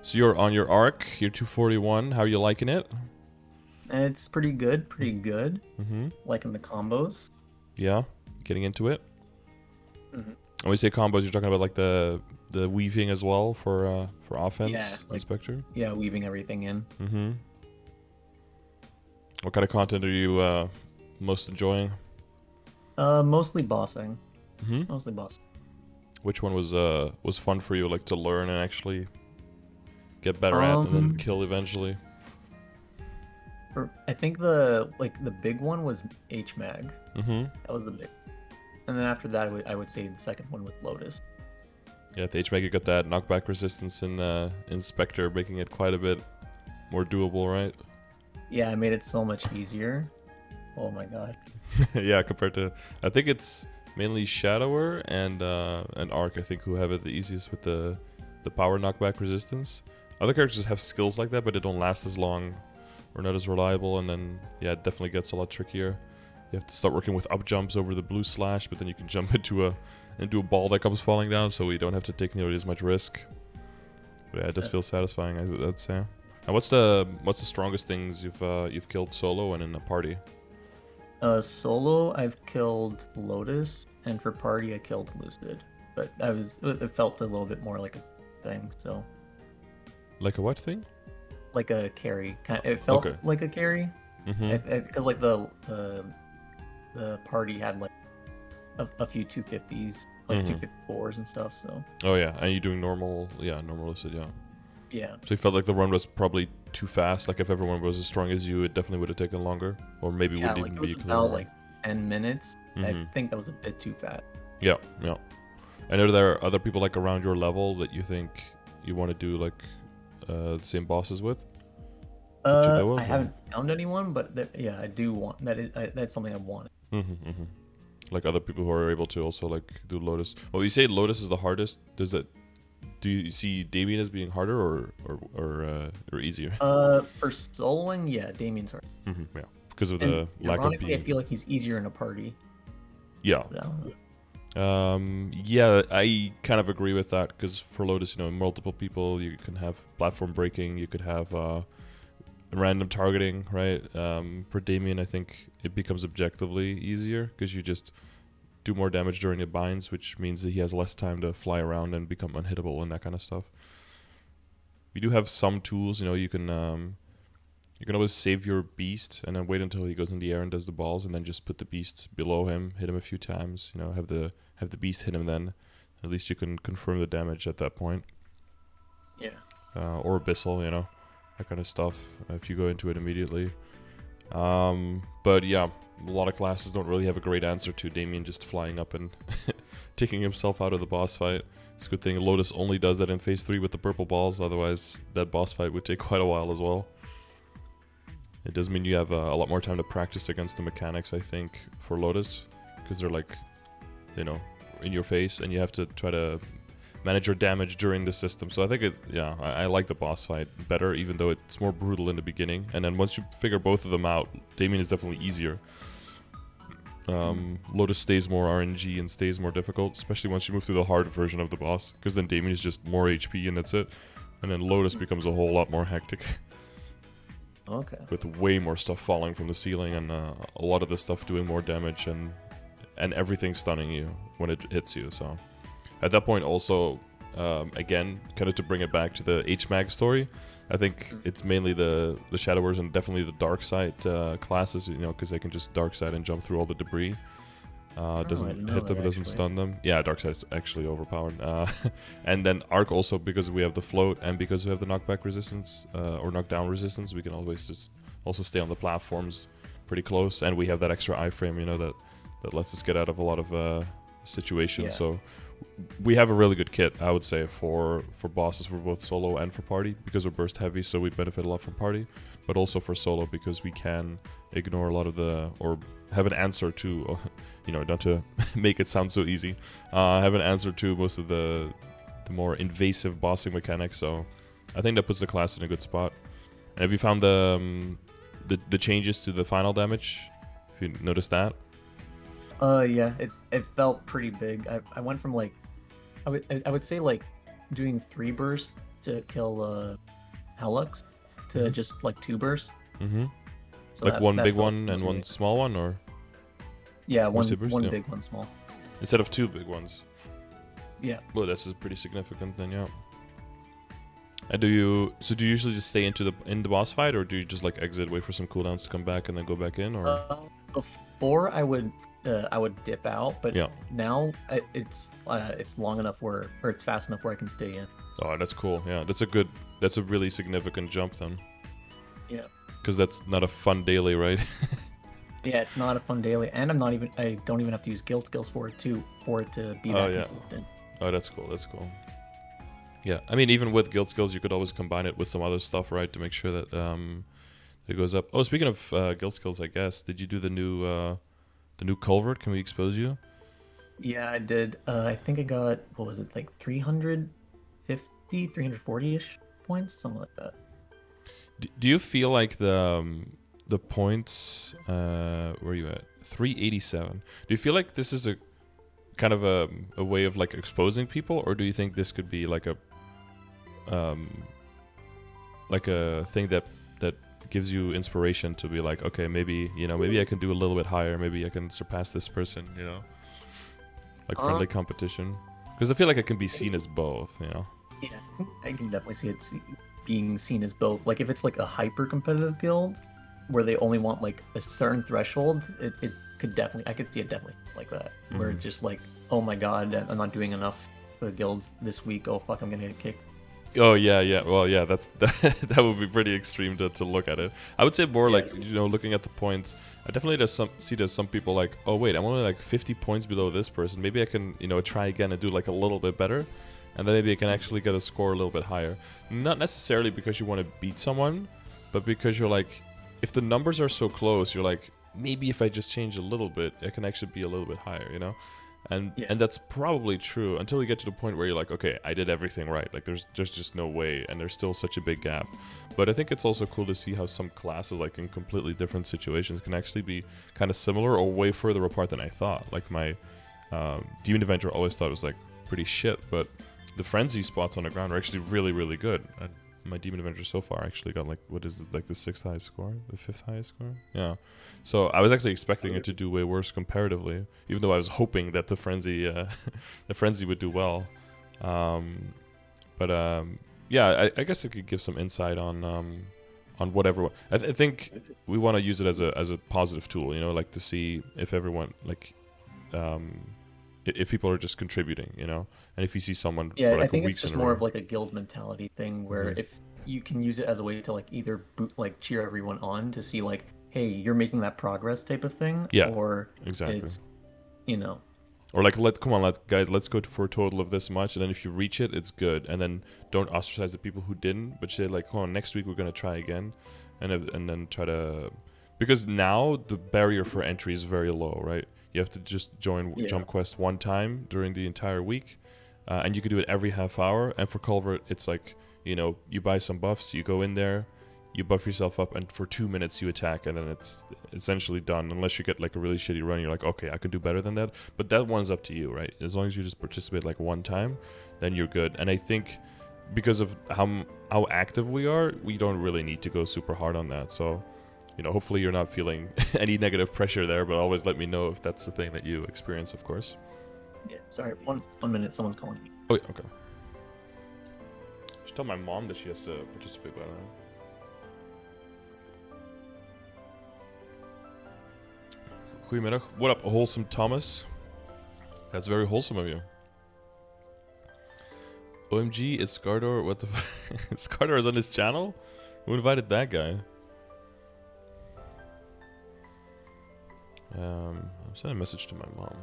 So you're on your arc. You're 241. How are you liking it? It's pretty good, pretty good. Mm-hmm. Liking the combos. Yeah. Getting into it. Hmm When we say combos, you're talking about like the weaving as well for Yeah, offense, like Inspector. weaving everything in. Mm-hmm. What kind of content are you most enjoying? Mostly bossing. Mm-hmm. Mostly bossing. Which one was fun for you, like to learn and actually get better at, and then Um, kill eventually? I think the big one was HMAG. Mm-hmm. That was the big. And then after that, I would say the second one was Lotus. Yeah, the HMega got that knockback resistance in Inspector, making it quite a bit more doable, right? Yeah, I made it so much easier. Oh my god. Yeah, compared to, I think it's mainly Shadower and Arc, I think, who have it the easiest with the power knockback resistance. Other characters have skills like that, but they don't last as long or not as reliable, and then yeah, it definitely gets a lot trickier. You have to start working with up jumps over the blue slash, but then you can jump into a ball that comes falling down, so we don't have to take nearly as much risk. But yeah, it does feel satisfying, I'd say. And what's the strongest things you've killed solo and in a party? Solo, I've killed Lotus, and for party, I killed Lucid. But it felt a little bit more like a thing, so Like a what thing? like a carry. It felt Okay. like a carry, Mm-hmm. because like the party had like a few 250s, like 254s and stuff. So Oh yeah, and you're doing normal, yeah, normal Lucid, yeah. yeah, So you felt like the run was probably too fast. Like if everyone was as strong as you, it definitely would have taken longer, or maybe yeah, wouldn't like even it be was a clear about run. like 10 minutes. I Mhm. think that was a bit too fast. Yeah, yeah. And are there other people like around your level that you think you want to do like the same bosses with? That you know I of, or? haven't found anyone, but yeah, I do want that. That's something I want. Mm-hmm. Like other people who are able to also like do Lotus. Well, you say Lotus is the hardest. Do you see Damien as being harder or easier? For soloing, yeah, Damien's hard. Yeah, because of And the lack of ironically, I being. feel like he's easier in a party. Yeah. But I don't know. Yeah, I kind of agree with that because for Lotus, multiple people, you can have platform breaking, you could have random targeting, right? For Damien, I think it becomes objectively easier because you just do more damage during the binds, which means that he has less time to fly around and become unhittable and that kind of stuff. We do have some tools, you can always save your beast and then wait until he goes in the air and does the balls, and then just put the beast below him, hit him a few times. Have the beast hit him. Then at least you can confirm the damage at that point. Yeah. Or abyssal, that kind of stuff. If you go into it immediately. But yeah, a lot of classes don't really have a great answer to Damien just flying up and taking himself out of the boss fight. It's a good thing Lotus only does that in phase 3 with the purple balls. Otherwise, that boss fight would take quite a while as well. It does mean you have a lot more time to practice against the mechanics, I think, for Lotus, because they're like, in your face, and you have to try to manage your damage during the system. So I think I like the boss fight better, even though it's more brutal in the beginning. And then once you figure both of them out, Damien is definitely easier. Lotus stays more RNG and stays more difficult, especially once you move to the hard version of the boss, because then Damien is just more HP and that's it. And then Lotus becomes a whole lot more hectic. Okay. With way more stuff falling from the ceiling and a lot of the stuff doing more damage and everything stunning you when it hits you. So at that point also, again, kind of to bring it back to the HMAG story, I think it's mainly the Shadowers and definitely the Dark Side classes, because they can just Dark Side and jump through all the debris. Doesn't hit them, doesn't stun them. Yeah, Dark Side's actually overpowered. And then Arc also, because we have the float and because we have the knockback resistance or knockdown resistance, we can always just also stay on the platforms pretty close, and we have that extra iframe, that lets us get out of a lot of situations. Yeah. So we have a really good kit, I would say, for bosses for both solo and for party, because we're burst heavy, so we benefit a lot from party, but also for solo because we can ignore a lot of or have an answer to, not to make it sound so easy, have an answer to most of the more invasive bossing mechanics. So I think that puts the class in a good spot. And have you found the changes to the final damage? If you noticed that? Yeah, it felt pretty big. I went from like, I would say like doing 3 burst to kill Helix to just like 2 bursts. Mm-hmm. So Like one big felt one and one small one, or yeah, one super bursts? Yeah. big, one small. Instead of 2 big ones. Yeah. Well, that's pretty significant then, yeah. And do you usually just stay in the boss fight, or do you just like exit, wait for some cooldowns to come back, and then go back in, or? Before I would dip out, but Yeah. now it's long enough or it's fast enough where I can stay in. Oh, that's cool. Yeah, that's a really significant jump then. Yeah. Because that's not a fun daily, right? Yeah, it's not a fun daily, and I don't even have to use guild skills for it to be that consistent. Oh, that's cool. That's cool. Yeah, I mean, even with guild skills, you could always combine it with some other stuff, right, to make sure that it goes up. Oh, speaking of guild skills, I guess, did you do the new culvert? Can we expose you? Yeah, I did. I think I got, what was it, like 350, 340-ish points, something like that. Do you feel like the points? Where are you at? 387. Do you feel like this is a kind of a way of like exposing people, or do you think this could be like a thing that gives you inspiration to be like, okay, maybe I can do a little bit higher, maybe I can surpass this person, like friendly competition? Because I feel like it can be seen as both, Yeah, I can definitely see it being seen as both. Like if it's like a hyper competitive guild where they only want like a certain threshold, it could definitely, I could see it definitely like that, where it's just like, oh my god, I'm not doing enough for the guilds this week, oh fuck, I'm gonna get kicked. Oh yeah. Well, yeah, that would be pretty extreme to look at it. I would say more like, looking at the points, I definitely see there's some people like, oh wait, I'm only like 50 points below this person, maybe I can try again and do like a little bit better, and then maybe I can actually get a score a little bit higher. Not necessarily because you want to beat someone, but because you're like, if the numbers are so close, you're like, maybe if I just change a little bit, it can actually be a little bit higher, And that's probably true until you get to the point where you're like, okay, I did everything right. Like there's just no way, and there's still such a big gap. But I think it's also cool to see how some classes, like in completely different situations, can actually be kind of similar or way further apart than I thought. Like my Demon Avenger always thought was like pretty shit, but the frenzy spots on the ground are actually really, really good. My Demon Avenger so far actually got like, what is it, like the 6th highest score? The 5th highest score? Yeah. So I was actually expecting it to do way worse comparatively, even though I was hoping that the frenzy would do well. Yeah, I guess it could give some insight on whatever. I think we want to use it as a positive tool, like to see if everyone like if people are just contributing, and if you see someone for like I think a it's just more of like a guild mentality thing where if you can use it as a way to like either cheer everyone on to see like, hey, you're making that progress type of thing, or exactly, it's or like guys, let's go for a total of this much, and then if you reach it, it's good, and then don't ostracize the people who didn't, but say like, oh, next week we're gonna try again, and then try to, because now the barrier for entry is very low, right? You have to just join Jump Quest one time during the entire week, and you can do it every half hour. And for Culvert, it's like, you buy some buffs, you go in there, you buff yourself up, and for 2 minutes you attack, and then it's essentially done. Unless you get like a really shitty run, you're like, okay, I can do better than that. But that one's up to you, right? As long as you just participate like one time, then you're good. And I think because of how active we are, we don't really need to go super hard on that. So, hopefully you're not feeling any negative pressure there, but always let me know if that's the thing that you experience, of course. Yeah, sorry, one minute, someone's calling me. Oh, yeah, okay. Just tell my mom that she has to participate, by the way. Goedemiddag. What up, Wholesome Thomas? That's very wholesome of you. OMG, it's Scardor. What the Scardor is on his channel? Who invited that guy? I'm sending a message to my mom.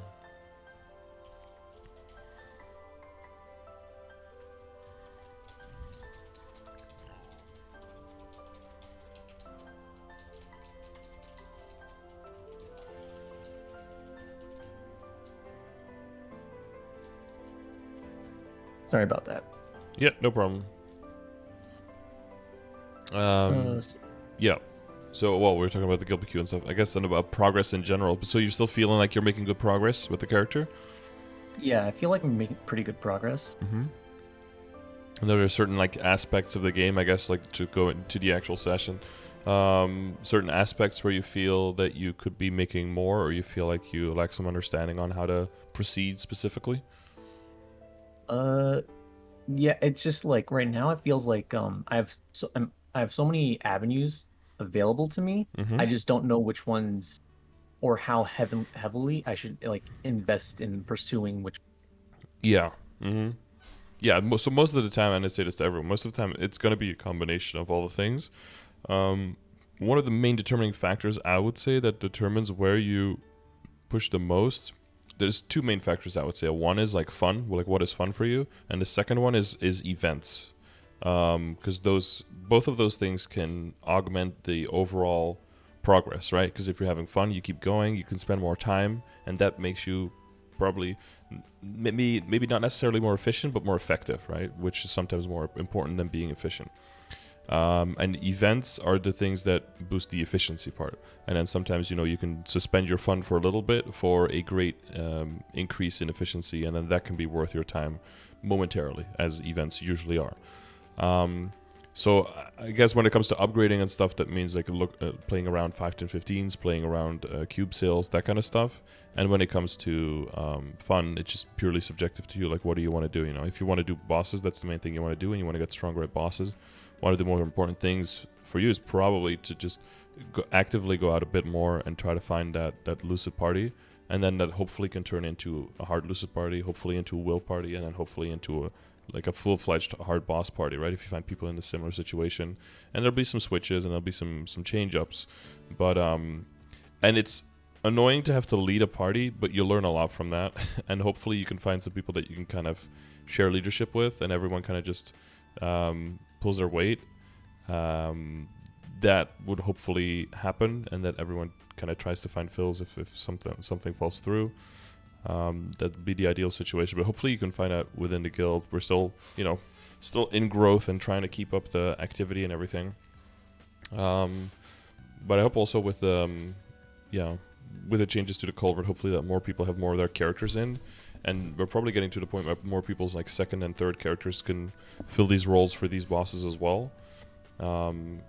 Sorry about that. Yeah, no problem. Yeah. So, well, we were talking about the guild PQ and stuff. I guess then about progress in general. So you're still feeling like you're making good progress with the character? Yeah, I feel like I'm making pretty good progress. Mm-hmm. And there are certain like aspects of the game, I guess, like to go into the actual session. Certain aspects where you feel that you could be making more, or you feel like you lack some understanding on how to proceed specifically. Yeah, it's just like right now it feels like I have so many avenues available to me. Mm-hmm. I just don't know which ones or how heavily I should like invest in pursuing which. Yeah. Mm-hmm. Yeah. So most of the time, and I say this to everyone, most of the time it's going to be a combination of all the things. One of the main determining factors, I would say, that determines where you push the most. There's two main factors, I would say. One is like fun, like what is fun for you, and the second one is events, because both of those things can augment the overall progress, right? Because if you're having fun, you keep going, you can spend more time, and that makes you probably maybe not necessarily more efficient, but more effective, right? Which is sometimes more important than being efficient. And events are the things that boost the efficiency part. And then sometimes, you can suspend your fun for a little bit for a great increase in efficiency, and then that can be worth your time momentarily, as events usually are. So I guess when it comes to upgrading and stuff, that means like playing around 5-10-15s, playing around cube sales, that kind of stuff. And when it comes to fun, it's just purely subjective to you. Like, what do you want to do? If you want to do bosses, that's the main thing you want to do, and you want to get stronger at bosses. One of the more important things for you is probably to just actively go out a bit more and try to find that Lucid party, and then that hopefully can turn into a hard Lucid party, hopefully into a will party, and then hopefully into a full-fledged hard boss party, right? If you find people in a similar situation, and there'll be some switches and there'll be some change-ups, but and it's annoying to have to lead a party, but you learn a lot from that, and hopefully you can find some people that you can kind of share leadership with, and everyone kind of just pulls their weight. That would hopefully happen, and that everyone kind of tries to find fills if something falls through. That'd be the ideal situation, but hopefully you can find out within the guild. We're still in growth and trying to keep up the activity and everything. But I hope also with the changes to the culvert, hopefully that more people have more of their characters in. And we're probably getting to the point where more people's like second and third characters can fill these roles for these bosses as well. And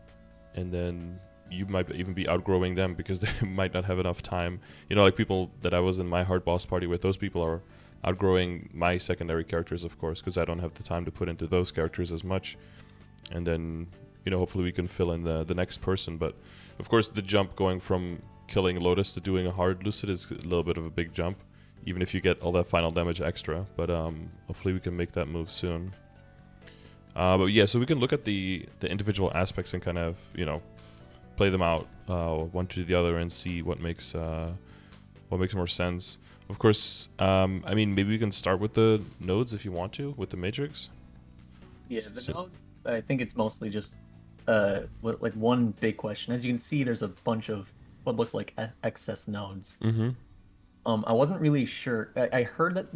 then you might even be outgrowing them because they might not have enough time. Like people that I was in my hard boss party with, those people are outgrowing my secondary characters, of course, because I don't have the time to put into those characters as much. And then, hopefully we can fill in the next person. But, of course, the jump going from killing Lotus to doing a hard Lucid is a little bit of a big jump, even if you get all that final damage extra. But hopefully we can make that move soon. But yeah, so we can look at the individual aspects and kind of, play them out one to the other and see what makes more sense. Of course, maybe we can start with the nodes if you want to, with the matrix. Yeah, the node, I think it's mostly just like one big question. As you can see, there's a bunch of what looks like excess nodes. Mm-hmm. I wasn't really sure. I heard that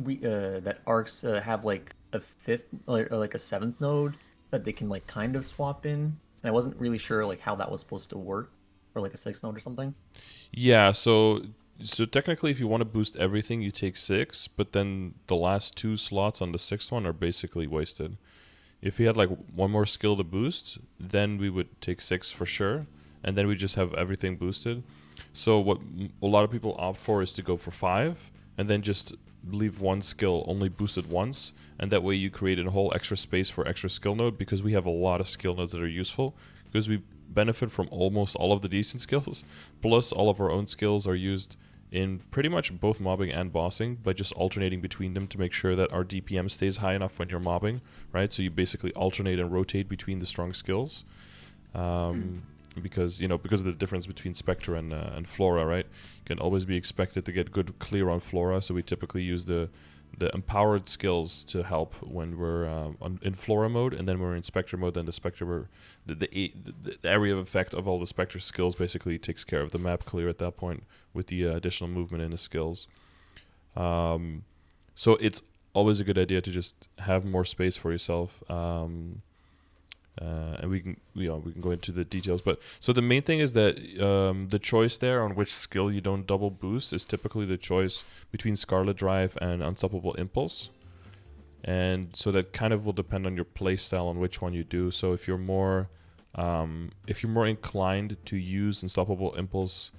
that arcs have like a fifth or like a seventh node that they can like kind of swap in. And I wasn't really sure like how that was supposed to work, or like a sixth node or something. Yeah, so technically if you want to boost everything, you take 6, but then the last 2 slots on the 6th one are basically wasted. If you had like one more skill to boost, then we would take 6 for sure, and then we just have everything boosted. So what a lot of people opt for is to go for 5, and then just leave one skill only boosted once, and that way you create a whole extra space for extra skill node, because we have a lot of skill nodes that are useful, because we benefit from almost all of the decent skills, plus all of our own skills are used in pretty much both mobbing and bossing, by just alternating between them to make sure that our DPM stays high enough when you're mobbing, right? So you basically alternate and rotate between the strong skills. Because of the difference between Spectre and Flora, right? You can always be expected to get good clear on Flora, so we typically use the empowered skills to help when we're in Flora mode, and then when we're in Spectre mode, then the Spectre, the area of effect of all the Spectre skills basically takes care of the map clear at that point with the additional movement in the skills. So it's always a good idea to just have more space for yourself. And we can go into the details, but so the main thing is that the choice there on which skill you don't double boost is typically the choice between Scarlet Drive and Unstoppable Impulse. and so that kind of will depend on your playstyle on which one you do. So if you're more inclined to use Unstoppable Impulse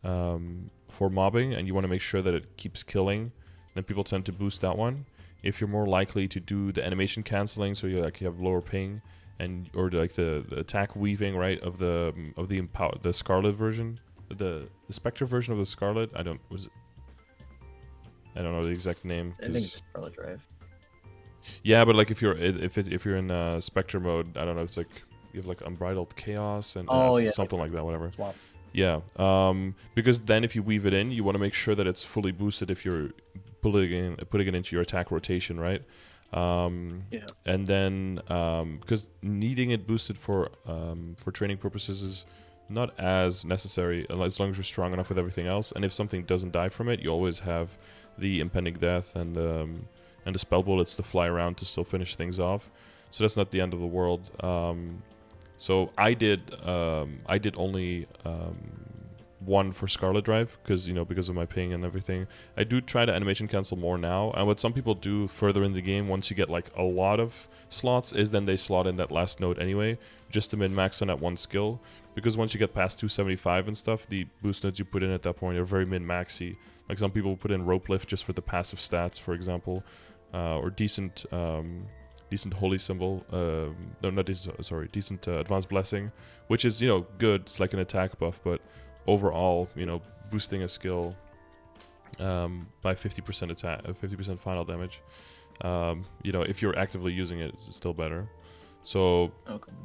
for mobbing, and you want to make sure that it keeps killing, then people tend to boost that one. If you're more likely to do the animation canceling, so you have lower ping, and or like the attack weaving, right, of the Scarlet version, the Spectre version of the Scarlet. I don't know the exact name. I think it's just Scarlet Drive. Yeah, but like if you're in Spectre mode, I don't know. It's like you have like Unbridled Chaos and something like that, whatever. Swap. Yeah, because then if you weave it in, you want to make sure that it's fully boosted if you're putting it into your attack rotation, right? And then because needing it boosted for training purposes is not as necessary as long as you're strong enough with everything else. And if something doesn't die from it, you always have the impending death and the spell bullets to fly around to still finish things off. So that's not the end of the world. So I did only one for Scarlet Drive because of my ping and everything. I do try to animation cancel more now, and what some people do further in the game, once you get like a lot of slots, is then they slot in that last node anyway, just to min-max on that one skill. Because once you get past 275 and stuff, the boost nodes you put in at that point are very min-maxy. Like some people put in Rope Lift just for the passive stats, for example, or decent Holy Symbol, decent Advanced Blessing, which is, good. It's like an attack buff, but overall, boosting a skill by 50% attack, 50% final damage, if you're actively using it, it's still better. So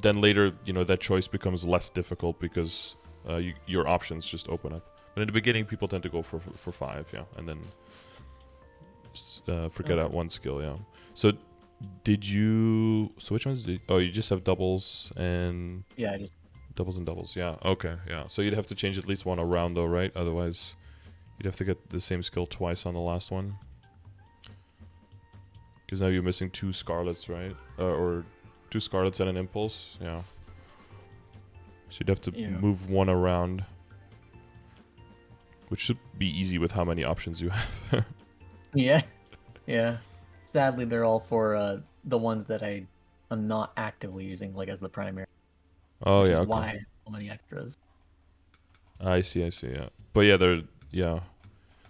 then later, that choice becomes less difficult because your options just open up. But in the beginning, people tend to go for 5, yeah, and then forget out one skill, yeah. So which ones you just have doubles and... Yeah, just... Doubles and doubles, yeah, okay, yeah. So you'd have to change at least one around though, right? Otherwise, you'd have to get the same skill twice on the last one. Because now you're missing 2 Scarlets, right? Or 2 Scarlets and an Impulse, yeah. So you'd have to move one around. Which should be easy with how many options you have. Yeah. Sadly, they're all for the ones that I'm not actively using, like as the primary. Oh, yeah. Okay. Why I have so many extras. I see, yeah. But yeah,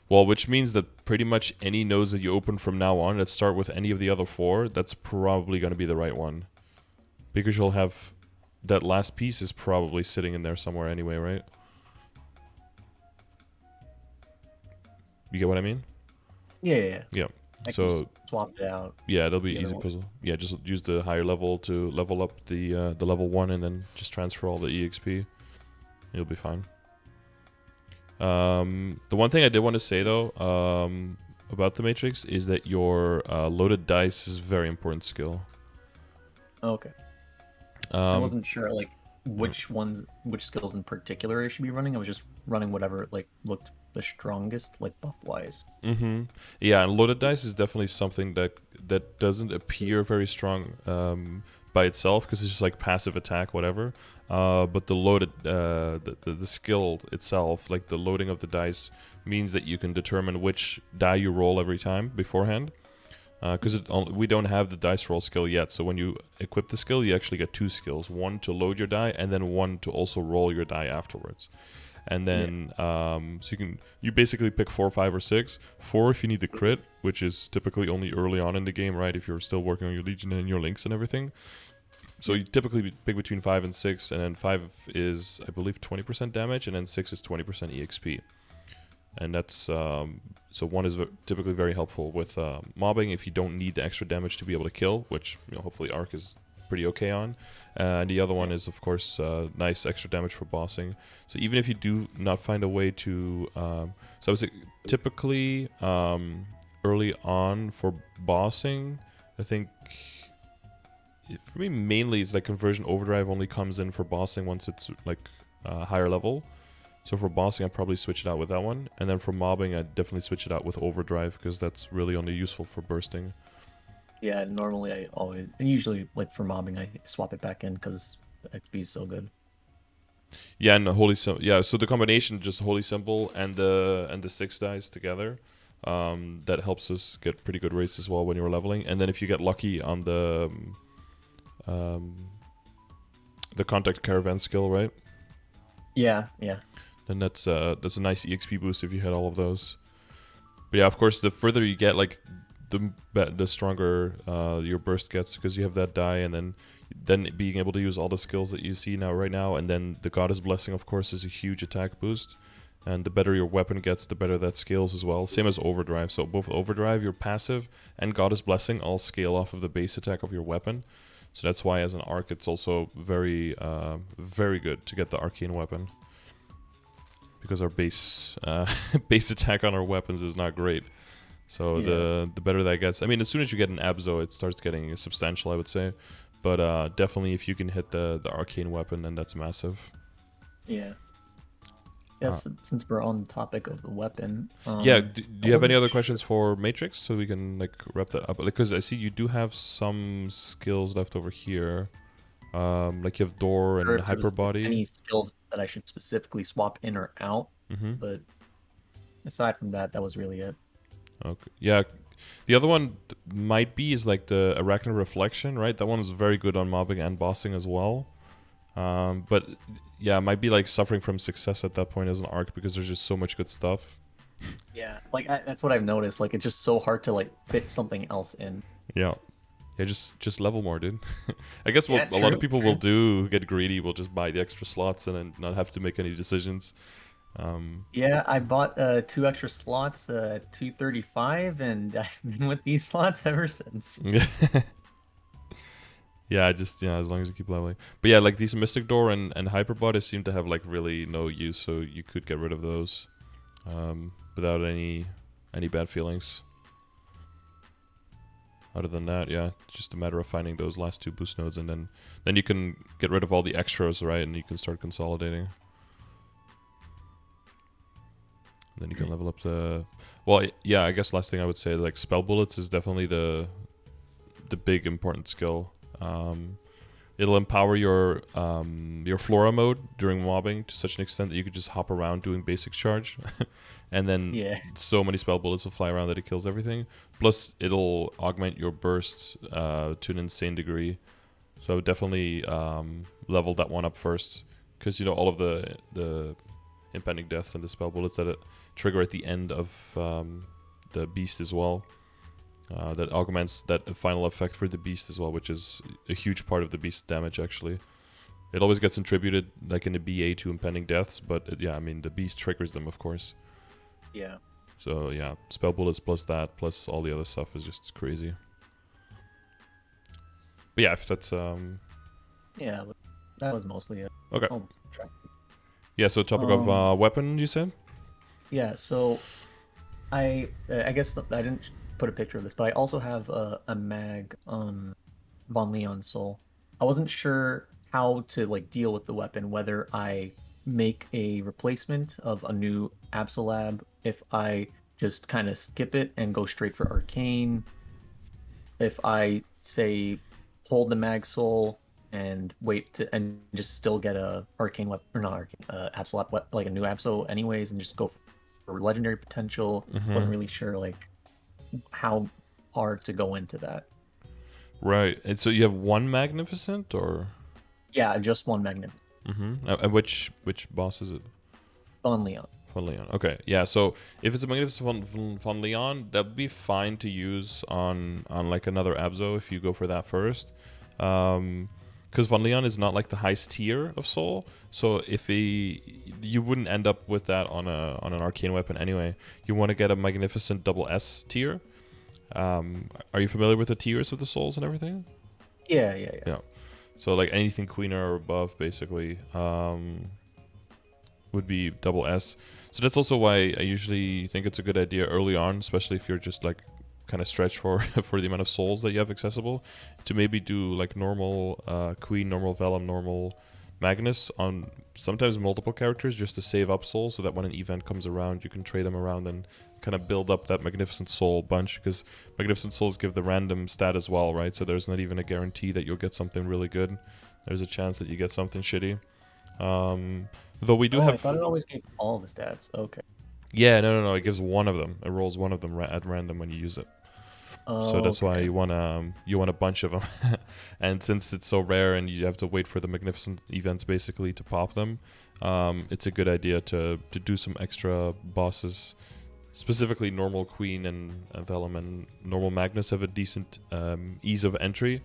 well, which means that pretty much any nodes that you open from now on that start with any of the other 4, that's probably going to be the right one. Because you'll have... That last piece is probably sitting in there somewhere anyway, right? You get what I mean? Yeah. I so swap it out. Yeah, that'll be easy puzzle. Yeah, just use the higher level to level up the level 1, and then just transfer all the EXP. You'll be fine. The one thing I did want to say though about the Matrix is that your loaded dice is a very important skill. Okay. I wasn't sure like which skills in particular I should be running. I was just running whatever like looked the strongest, like buff-wise. Yeah, and loaded dice is definitely something that doesn't appear very strong by itself because it's just like passive attack, whatever. But the loaded, the skill itself, like the loading of the dice, means that you can determine which die you roll every time beforehand. Because we don't have the dice roll skill yet, so when you equip the skill, you actually get 2 skills: one to load your die, and then one to also roll your die afterwards. And then, so you basically pick 4, 5, or 6. 4 if you need the crit, which is typically only early on in the game, right? If you're still working on your Legion and your links and everything. So you typically pick between 5 and 6, and then 5 is, I believe, 20% damage, and then 6 is 20% EXP. And that's, so 1 is typically very helpful with mobbing if you don't need the extra damage to be able to kill, which hopefully Arc is pretty okay on. And the other one is, of course, nice extra damage for bossing. So even if you do not find a way to... so I would say typically early on for bossing, I think... For me, mainly it's like Conversion Overdrive only comes in for bossing once it's like higher level. So for bossing, I'd probably switch it out with that one. And then for mobbing, I'd definitely switch it out with Overdrive because that's really only useful for bursting. Yeah, normally usually like for mobbing, I swap it back in because XP is so good. Yeah, and the Holy Symbol. Yeah, so the combination, just Holy Symbol and the 6 dice together, that helps us get pretty good rates as well when you're leveling. And then if you get lucky on the contact caravan skill, right? Yeah. Then that's a nice EXP boost if you hit all of those. But yeah, of course, the further you get, like the stronger your burst gets, because you have that die, and then being able to use all the skills that you see right now, and then the Goddess Blessing, of course, is a huge attack boost. And the better your weapon gets, the better that scales as well. Same as Overdrive. So both Overdrive, your passive, and Goddess Blessing all scale off of the base attack of your weapon. So that's why as an arc, it's also very, very good to get the Arcane Weapon. Because our base base attack on our weapons is not great. So yeah. the better that gets. I mean, as soon as you get an Abzo, it starts getting substantial, I would say. But definitely if you can hit the Arcane Weapon, then that's massive. Yeah. Yes, since we're on the topic of the weapon. Yeah, do you have any other questions for Matrix so we can like wrap that up? Because I see you do have some skills left over here. Like you have Door and Hyperbody. Any skills that I should specifically swap in or out? But aside from that, that was really it. Okay. Yeah, the other one is like the Arachnid Reflection, right? That one is very good on mobbing and bossing as well. But yeah, it might be like suffering from success at that point as an arc because there's just so much good stuff. Yeah, like that's what I've noticed. Like it's just so hard to like fit something else in. Yeah, just level more, dude. I guess what a lot of people will do, get greedy, will just buy the extra slots and then not have to make any decisions. Yeah, I bought 2 extra slots at 235, and I've been with these slots ever since. Yeah, as long as you keep leveling. But yeah, like these Mystic Door and Hyperbody seem to have like really no use, so you could get rid of those without any bad feelings. Other than that, yeah, it's just a matter of finding those last 2 boost nodes, and then you can get rid of all the extras, right? And you can start consolidating. Then you can level up the... Well, yeah, I guess last thing I would say, like Spell Bullets is definitely the big important skill. It'll empower your Flora mode during mobbing to such an extent that you could just hop around doing basic charge. And then so many spell bullets will fly around that it kills everything. Plus, it'll augment your bursts to an insane degree. So I would definitely level that one up first. Because, you know, all of the impending deaths and the spell bullets that it trigger at the end of the beast as well. That augments that final effect for the beast as well, which is a huge part of the beast damage, actually. It always gets attributed, like in the BA, to impending deaths, but yeah, I mean, the beast triggers them, of course. Yeah. So yeah, spell bullets plus that, plus all the other stuff is just crazy. But yeah, if that's... Yeah, that was mostly it. Okay. Yeah, so topic of weapon, you said? Yeah, so I guess I didn't put a picture of this, but I also have a mag Von Leon Soul. I wasn't sure how to like deal with the weapon, whether I make a replacement of a new Absolab, if I just kind of skip it and go straight for Arcane, if I say hold the mag soul and wait to and just still get a Arcane weapon, or not Arcane, Absolab, like a new Absol anyways, and just go for legendary potential. Wasn't really sure like how hard to go into that. Right. And so you have one Magnificent, or? Yeah, just one Magnificent. And which boss is it? Von Leon. Von Leon. Okay. Yeah, so if it's a Magnificent Von Leon, that'd be fine to use on like another Abzo if you go for that first. Because Von Leon is not like the highest tier of soul, so if you wouldn't end up with that on an arcane weapon anyway. You want to get a Magnificent double S tier. Are you familiar with the tiers of the souls and everything? Yeah. So like anything Queener or above, basically, would be double S. So that's also why I usually think it's a good idea early on, especially if you're just like kind of stretched for the amount of souls that you have accessible, to maybe do like normal Queen, normal Vellum, normal Magnus on sometimes multiple characters, just to save up souls, so that when an event comes around, you can trade them around and kind of build up that Magnificent Soul bunch, because Magnificent Souls give the random stat as well, right? So there's not even a guarantee that you'll get something really good. There's a chance that you get something shitty. Though we do have... I thought it always gave all the stats. Okay. Yeah, no. It gives one of them. It rolls one of them at random when you use it. So Oh, that's why okay. you want a bunch of them. And since it's so rare and you have to wait for the magnificent events basically to pop them, it's a good idea to do some extra bosses. Specifically, normal Queen and Vellum and normal Magnus have a decent ease of entry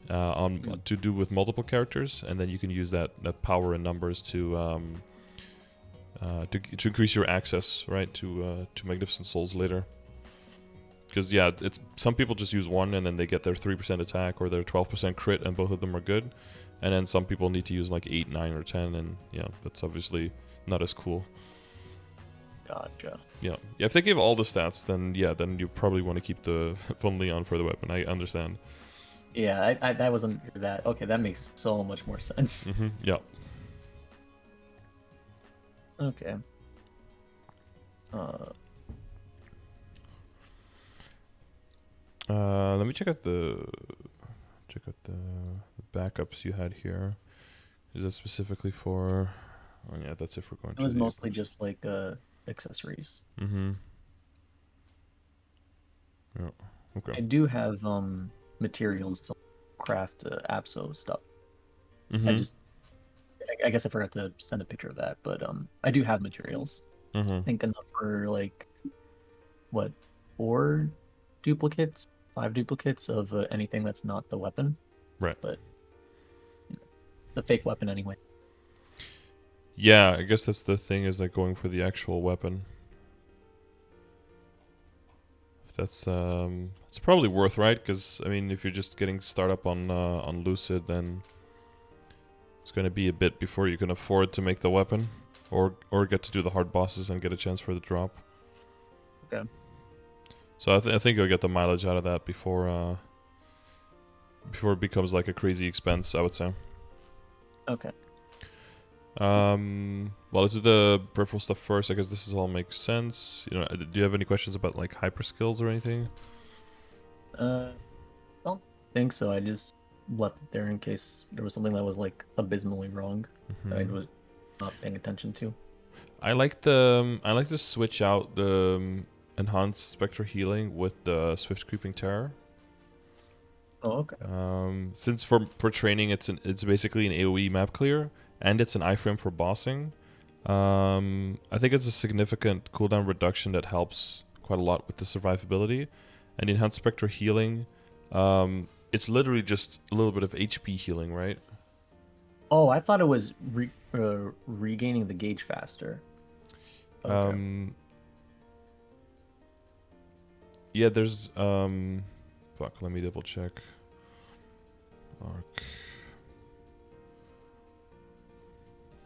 to do with multiple characters, and then you can use that power in numbers to increase your access, right, to Magnificent Souls later. Because yeah, it's some people just use one and then they get their 3% attack or their 12% crit, and both of them are good. And then some people need to use like 8, 9, or 10, and yeah, that's obviously not as cool. Gotcha. Yeah, if they give all the stats, then yeah, then you probably want to keep the Von Leon for the weapon. I understand. Yeah, I wasn't that. Okay, that makes so much more sense. Yeah. Okay. Let me check out the backups you had here. Is that specifically for? Oh yeah, that's it for going. It was mostly just like accessories. Yeah. Okay. I do have materials to craft APSO stuff. I guess I forgot to send a picture of that, but I do have materials. I think enough for like what, 4 duplicates, 5 duplicates of anything that's not the weapon. Right. But it's a fake weapon anyway. Yeah, I guess that's the thing, is like going for the actual weapon. That's it's probably worth, right? Because I mean, if you're just getting started up on Lucid, then it's going to be a bit before you can afford to make the weapon, or get to do the hard bosses and get a chance for the drop. Okay. So I think you'll get the mileage out of that before it becomes like a crazy expense, I would say. Okay. Well, let's do the peripheral stuff first. I guess this all makes sense. You know, do you have any questions about like hyper skills or anything? I don't think so. I just left it there in case there was something that was like abysmally wrong that I was not paying attention to. I like to switch out the enhanced spectral healing with the swift creeping terror. Oh, okay. Since for training it's basically an AoE map clear, and it's an iframe for bossing. I think it's a significant cooldown reduction that helps quite a lot with the survivability. And enhanced spectral healing, it's literally just a little bit of HP healing, right? Oh, I thought it was regaining the gauge faster. Okay. Yeah, there's fuck, let me double check. Arc.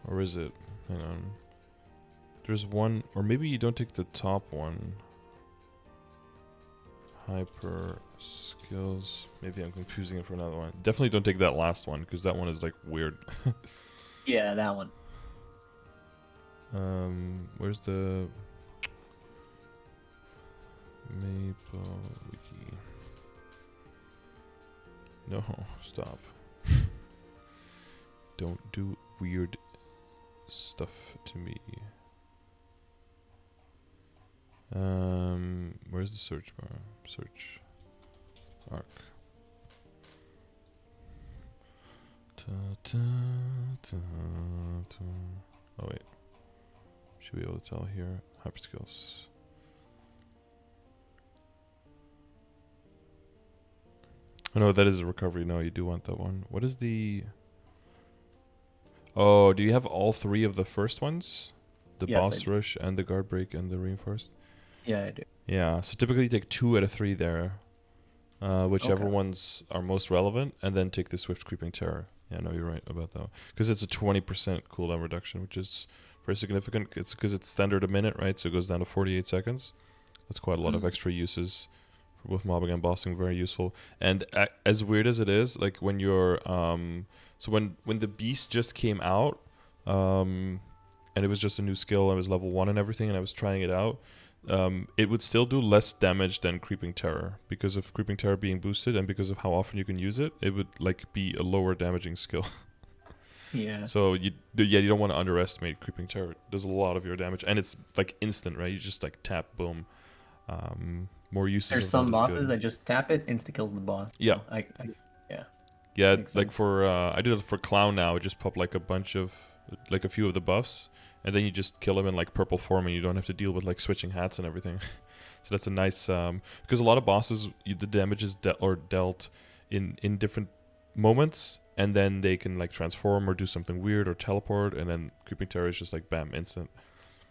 Or is it? Hang on. There's one, or maybe you don't take the top one. Hyper skills. Maybe I'm confusing it for another one. Definitely don't take that last one, because that one is like weird. Yeah, that one. Where's the Maple Wiki? No, stop. Don't do weird stuff to me. Where's the search bar? Search. Arc. Oh wait. Should be able to tell here. Hyper skills. Oh no, that is a recovery. No, you do want that one. What is the... Oh, do you have all 3 of the first ones? The Yes, boss rush and the guard break and the reinforced? Yeah, I do. Yeah, so typically you take 2 out of 3 there. Whichever Okay. ones are most relevant, and then take the swift creeping terror. Yeah, no, you're right about that. Because it's a 20% cooldown reduction, which is very significant. It's because it's standard a minute, right? So it goes down to 48 seconds. That's quite a lot of extra uses for both mobbing and bossing. Very useful. And as weird as it is, like when you're so when the beast just came out, and it was just a new skill, I was level 1 and everything, and I was trying it out. It would still do less damage than Creeping Terror because of Creeping Terror being boosted, and because of how often you can use it, it would like be a lower damaging skill. Yeah. So you don't want to underestimate Creeping Terror. It does a lot of your damage, and it's like instant, right? You just like tap, boom. More uses There's of some that is bosses good. I just tap it, insta kills the boss. Yeah, So yeah, yeah. makes Like sense. for I did it for Clown now. I just pop like a bunch of like a few of the buffs, and then you just kill him in like purple form, and you don't have to deal with like switching hats and everything. So that's a nice because a lot of bosses the damage is dealt in different moments, and then they can like transform or do something weird or teleport, and then Creeping Terror is just like bam, instant.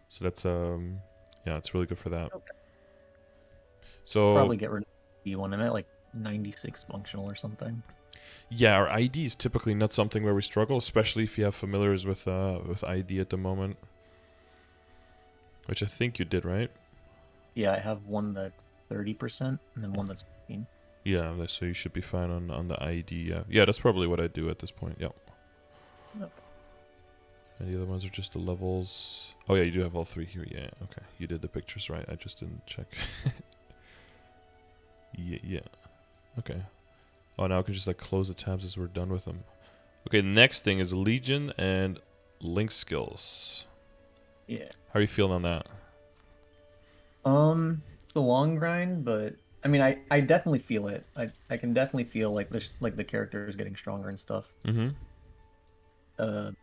So that's yeah, it's really good for that. Okay. So Probably get rid of the one. I'm at like 96 functional or something. yeah, our ID is typically not something where we struggle, especially if you have familiars with ID at the moment, which I think you did, right? Yeah, I have one that's 30% and then one that's 15. Yeah, so you should be fine on the ID. Yeah, that's probably what I do at this point. Yep. Yep. And the other ones are just the levels. Oh yeah, you do have all three here. Yeah, okay. You did the pictures right. I just didn't check. Yeah. Okay. Oh, now I can just like close the tabs as we're done with them. Okay, the next thing is Legion and Link skills. Yeah. How are you feeling on that? It's a long grind, but I mean, I definitely feel it. I can definitely feel like the character is getting stronger and stuff. Mm-hmm.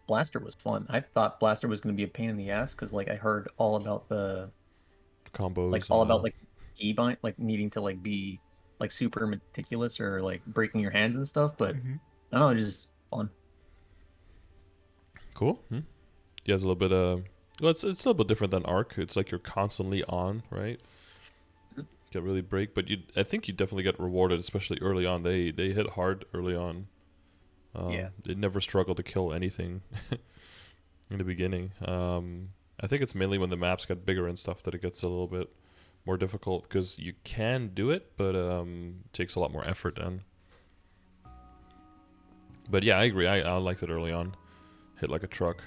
Blaster was fun. I thought Blaster was going to be a pain in the ass because like I heard all about the Combos. like all about like keybind, like needing to like be like super meticulous or like breaking your hands and stuff. But I don't know, it's just fun. Cool. Yeah, it's a little bit well, it's a little bit different than Arc. It's like you're constantly on, right? Get really break, but I think you definitely get rewarded, especially early on. They hit hard early on. Yeah. They never struggle to kill anything in the beginning. I think it's mainly when the maps get bigger and stuff that it gets a little bit more difficult because you can do it, but it takes a lot more effort then. But yeah, I agree. I liked it early on. Hit like a truck.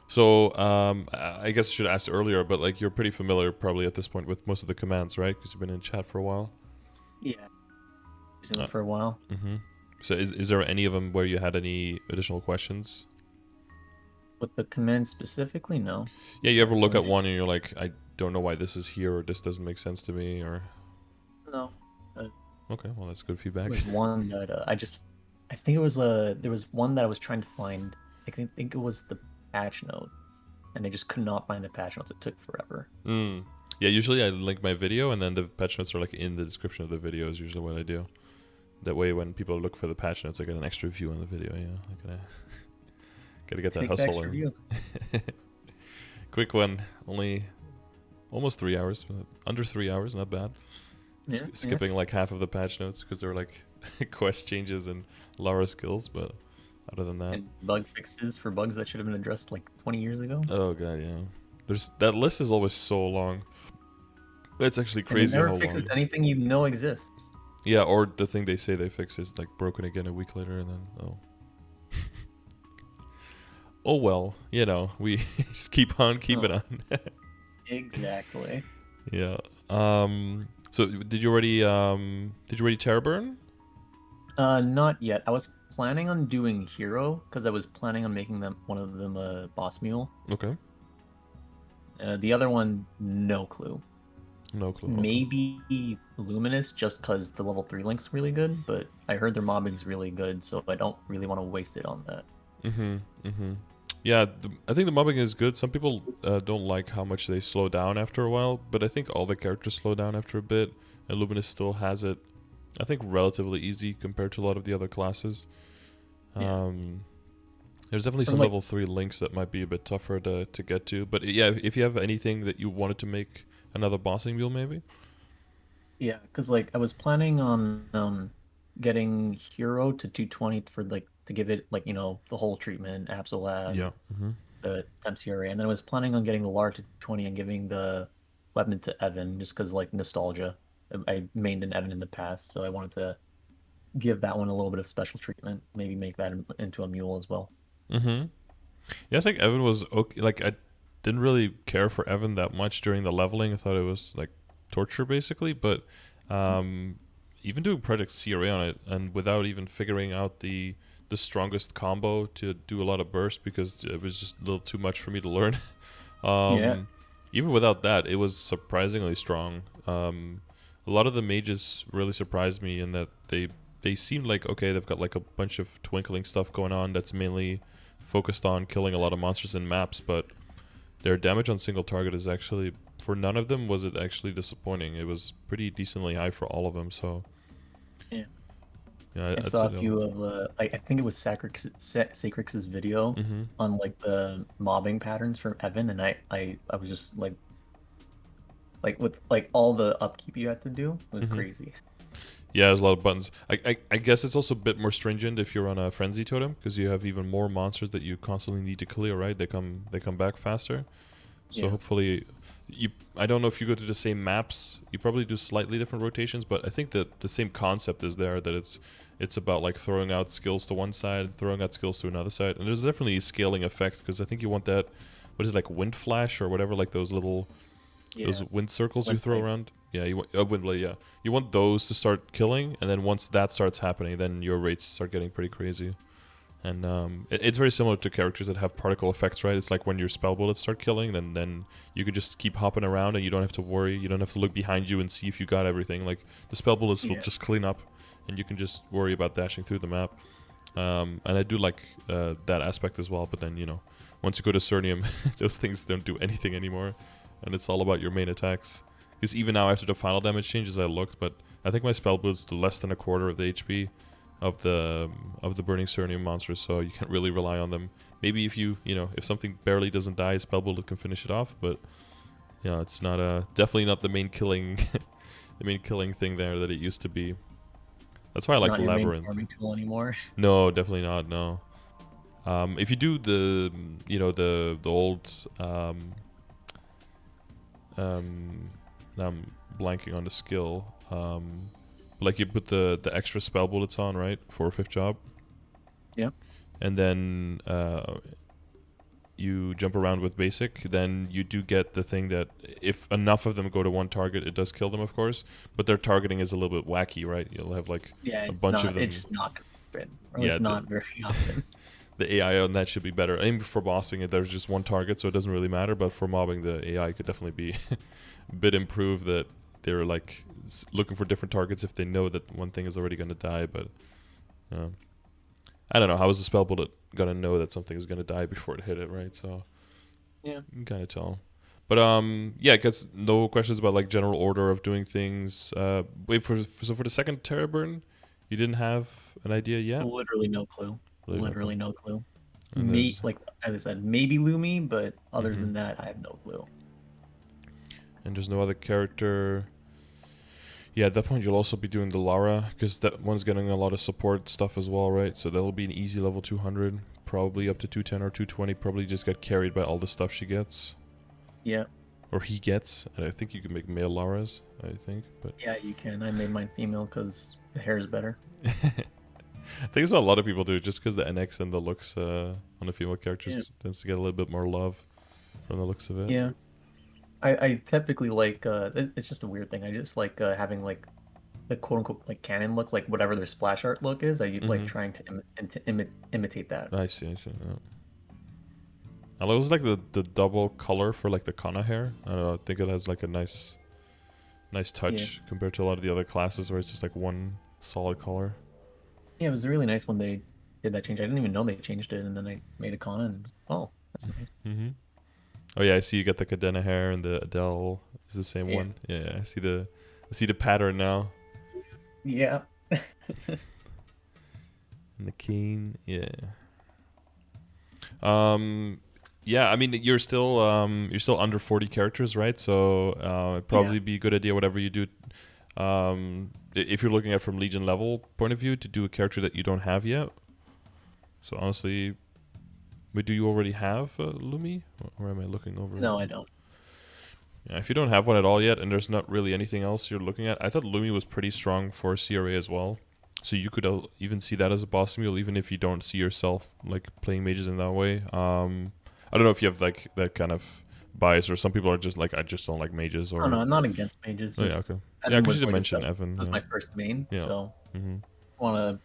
So I guess I should have asked earlier, but like you're pretty familiar probably at this point with most of the commands, right? Because you've been in chat for a while. Yeah. Using it for a while. Mm-hmm. So is there any of them where you had any additional questions? With the command specifically, no. Yeah, you ever look at one and you're like, I don't know why this is here, or this doesn't make sense to me, or... No. Okay, well that's good feedback. There was one that I think it was there was one that I was trying to find. I think it was the patch note, and I just could not find the patch notes. It took forever. Yeah, usually I link my video, and then the patch notes are like in the description of the video is usually what I do. That way, when people look for the patch notes, I get an extra view on the video. Yeah, I gotta get that Take hustle the in. Quick one, only almost 3 hours, but under 3 hours, not bad. Yeah, Skipping like half of the patch notes because they're like quest changes and Lara skills, but other than that, and bug fixes for bugs that should have been addressed like 20 years ago. oh god, yeah. There's that list is always so long. It's actually crazy And it how never fixes long. anything you know exists. Yeah, or the thing they say they fix is like broken again a week later, and then oh. Oh well, you know, we just keep on keeping on. Exactly. Yeah. So did you already Terrorburn? Not yet. I was planning on doing Hero because I was planning on making one of them a boss mule. Okay. The other one, no clue. No clue. Maybe Luminous, just because the level 3 link's really good, but I heard their mobbing's really good, so I don't really want to waste it on that. Yeah, I think the mobbing is good. Some people don't like how much they slow down after a while, but I think all the characters slow down after a bit, and Luminous still has it, I think, relatively easy compared to a lot of the other classes. Yeah. There's definitely some level 3 links that might be a bit tougher to get to, but yeah, if you have anything that you wanted to make another bossing wheel, maybe? Yeah, because like I was planning on getting Hero to 220 for like to give it like, you know, the whole treatment, Absolab, Yeah. the temp CRA, and then I was planning on getting the Lar to 20 and giving the weapon to Evan just because like nostalgia. I mained an Evan in the past, so I wanted to give that one a little bit of special treatment, maybe make that into a mule as well. Yeah, I think Evan was okay. Like, I didn't really care for Evan that much during the leveling. I thought it was like torture basically, but even doing Project CRA on it and without even figuring out the the strongest combo to do a lot of burst because it was just a little too much for me to learn. Yeah. Even without that, it was surprisingly strong. A lot of the mages really surprised me in that they seemed like, okay, they've got like a bunch of twinkling stuff going on that's mainly focused on killing a lot of monsters in maps, but their damage on single target is actually, for none of them was it actually disappointing. It was pretty decently high for all of them, so Yeah. yeah, I I'd saw a say few of I think it was Sacrix's video mm-hmm. on like the mobbing patterns from Evan, and I was just like with like all the upkeep you had to do was Mm-hmm. crazy. Yeah, there's a lot of buttons. I guess it's also a bit more stringent if you're on a frenzy totem because you have even more monsters that you constantly need to clear, right? They come back faster. So Yeah. hopefully, I don't know if you go to the same maps. You probably do slightly different rotations, but I think that the same concept is there. That it's about like throwing out skills to one side, throwing out skills to another side, and there's definitely a scaling effect because I think you want that. What is it, like wind flash or whatever? Like those little those wind circles you throw around. Yeah, you want wind blade. Yeah, you want those to start killing, and then once that starts happening, then your rates start getting pretty crazy. And it's very similar to characters that have particle effects, right? It's like when your spell bullets start killing, then you can just keep hopping around and you don't have to worry. You don't have to look behind you and see if you got everything. Like the spell bullets will just clean up, and you can just worry about dashing through the map. And I do like that aspect as well. But then once you go to Cernium, those things don't do anything anymore, and it's all about your main attacks. Because even now after the final damage changes, I looked, but I think my spell bullets do less than a quarter of the HP of the burning Cernium monsters, so you can't really rely on them. Maybe if if something barely doesn't die, a spell bullet can finish it off, but it's not definitely not the main killing the main killing thing there that it used to be. That's why I like Not your main Labyrinth. farming tool anymore. No, definitely not. No. If you do the the old now I'm blanking on the skill. Like you put the extra spell bullets on, right, for a 5th job. Yeah. And then you jump around with basic. Then you do get the thing that if enough of them go to one target, it does kill them, of course. But their targeting is a little bit wacky, right? You'll have like a bunch of them. It's not gonna fit. Or it's not very often. The AI on that should be better. I mean, for bossing it, there's just one target, so it doesn't really matter. But for mobbing, the AI could definitely be a bit improved. That they're like looking for different targets if they know that one thing is already going to die. But I don't know. How is the spell bullet going to know that something is going to die before it hit it, right? So Yeah. you can kind of tell. But yeah, I guess no questions about like general order of doing things. Wait, for the second Terror Burn, you didn't have an idea yet? Literally no clue. Literally no clue. And Like as I said, maybe Lumi, but other than that, I have no clue. And there's no other character. Yeah, at that point you'll also be doing the Lara, because that one's getting a lot of support stuff as well, right? So that'll be an easy level 200, probably up to 210 or 220, probably just get carried by all the stuff she gets. Yeah. Or he gets. And I think you can make male Laras, I think. But yeah, you can. I made mine female because the hair is better. I think it's what a lot of people do, just because the NX and the looks on the female characters tends to get a little bit more love from the looks of it. Yeah. I typically like, it's just a weird thing. I just like having like the quote unquote like canon look, like whatever their splash art look is. I like trying to imitate that. I see. Yeah. I love like the double color for like the Kana hair. I don't know, I think it has like a nice touch compared to a lot of the other classes where it's just like one solid color. Yeah, it was really nice when they did that change. I didn't even know they changed it, and then I made a Kana, and oh, that's nice. Oh yeah, I see you got the Cadena hair and the Adele is the same one. Yeah, I see the pattern now. Yeah. And the Keen, yeah. Yeah, I mean you're still under 40 characters, right? So it'd probably be a good idea whatever you do. If you're looking at from Legion level point of view, to do a character that you don't have yet. So honestly, do you already have Lumi? Or am I looking over? No, I don't. Yeah, if you don't have one at all yet, and there's not really anything else you're looking at, I thought Lumi was pretty strong for CRA as well. So you could even see that as a boss mule, even if you don't see yourself like playing mages in that way. I don't know if you have like that kind of bias, or some people are just like, I just don't like mages. Or no, I'm not against mages. Oh, yeah, okay. Yeah, because you did mention Evan. That was my first main, so I want to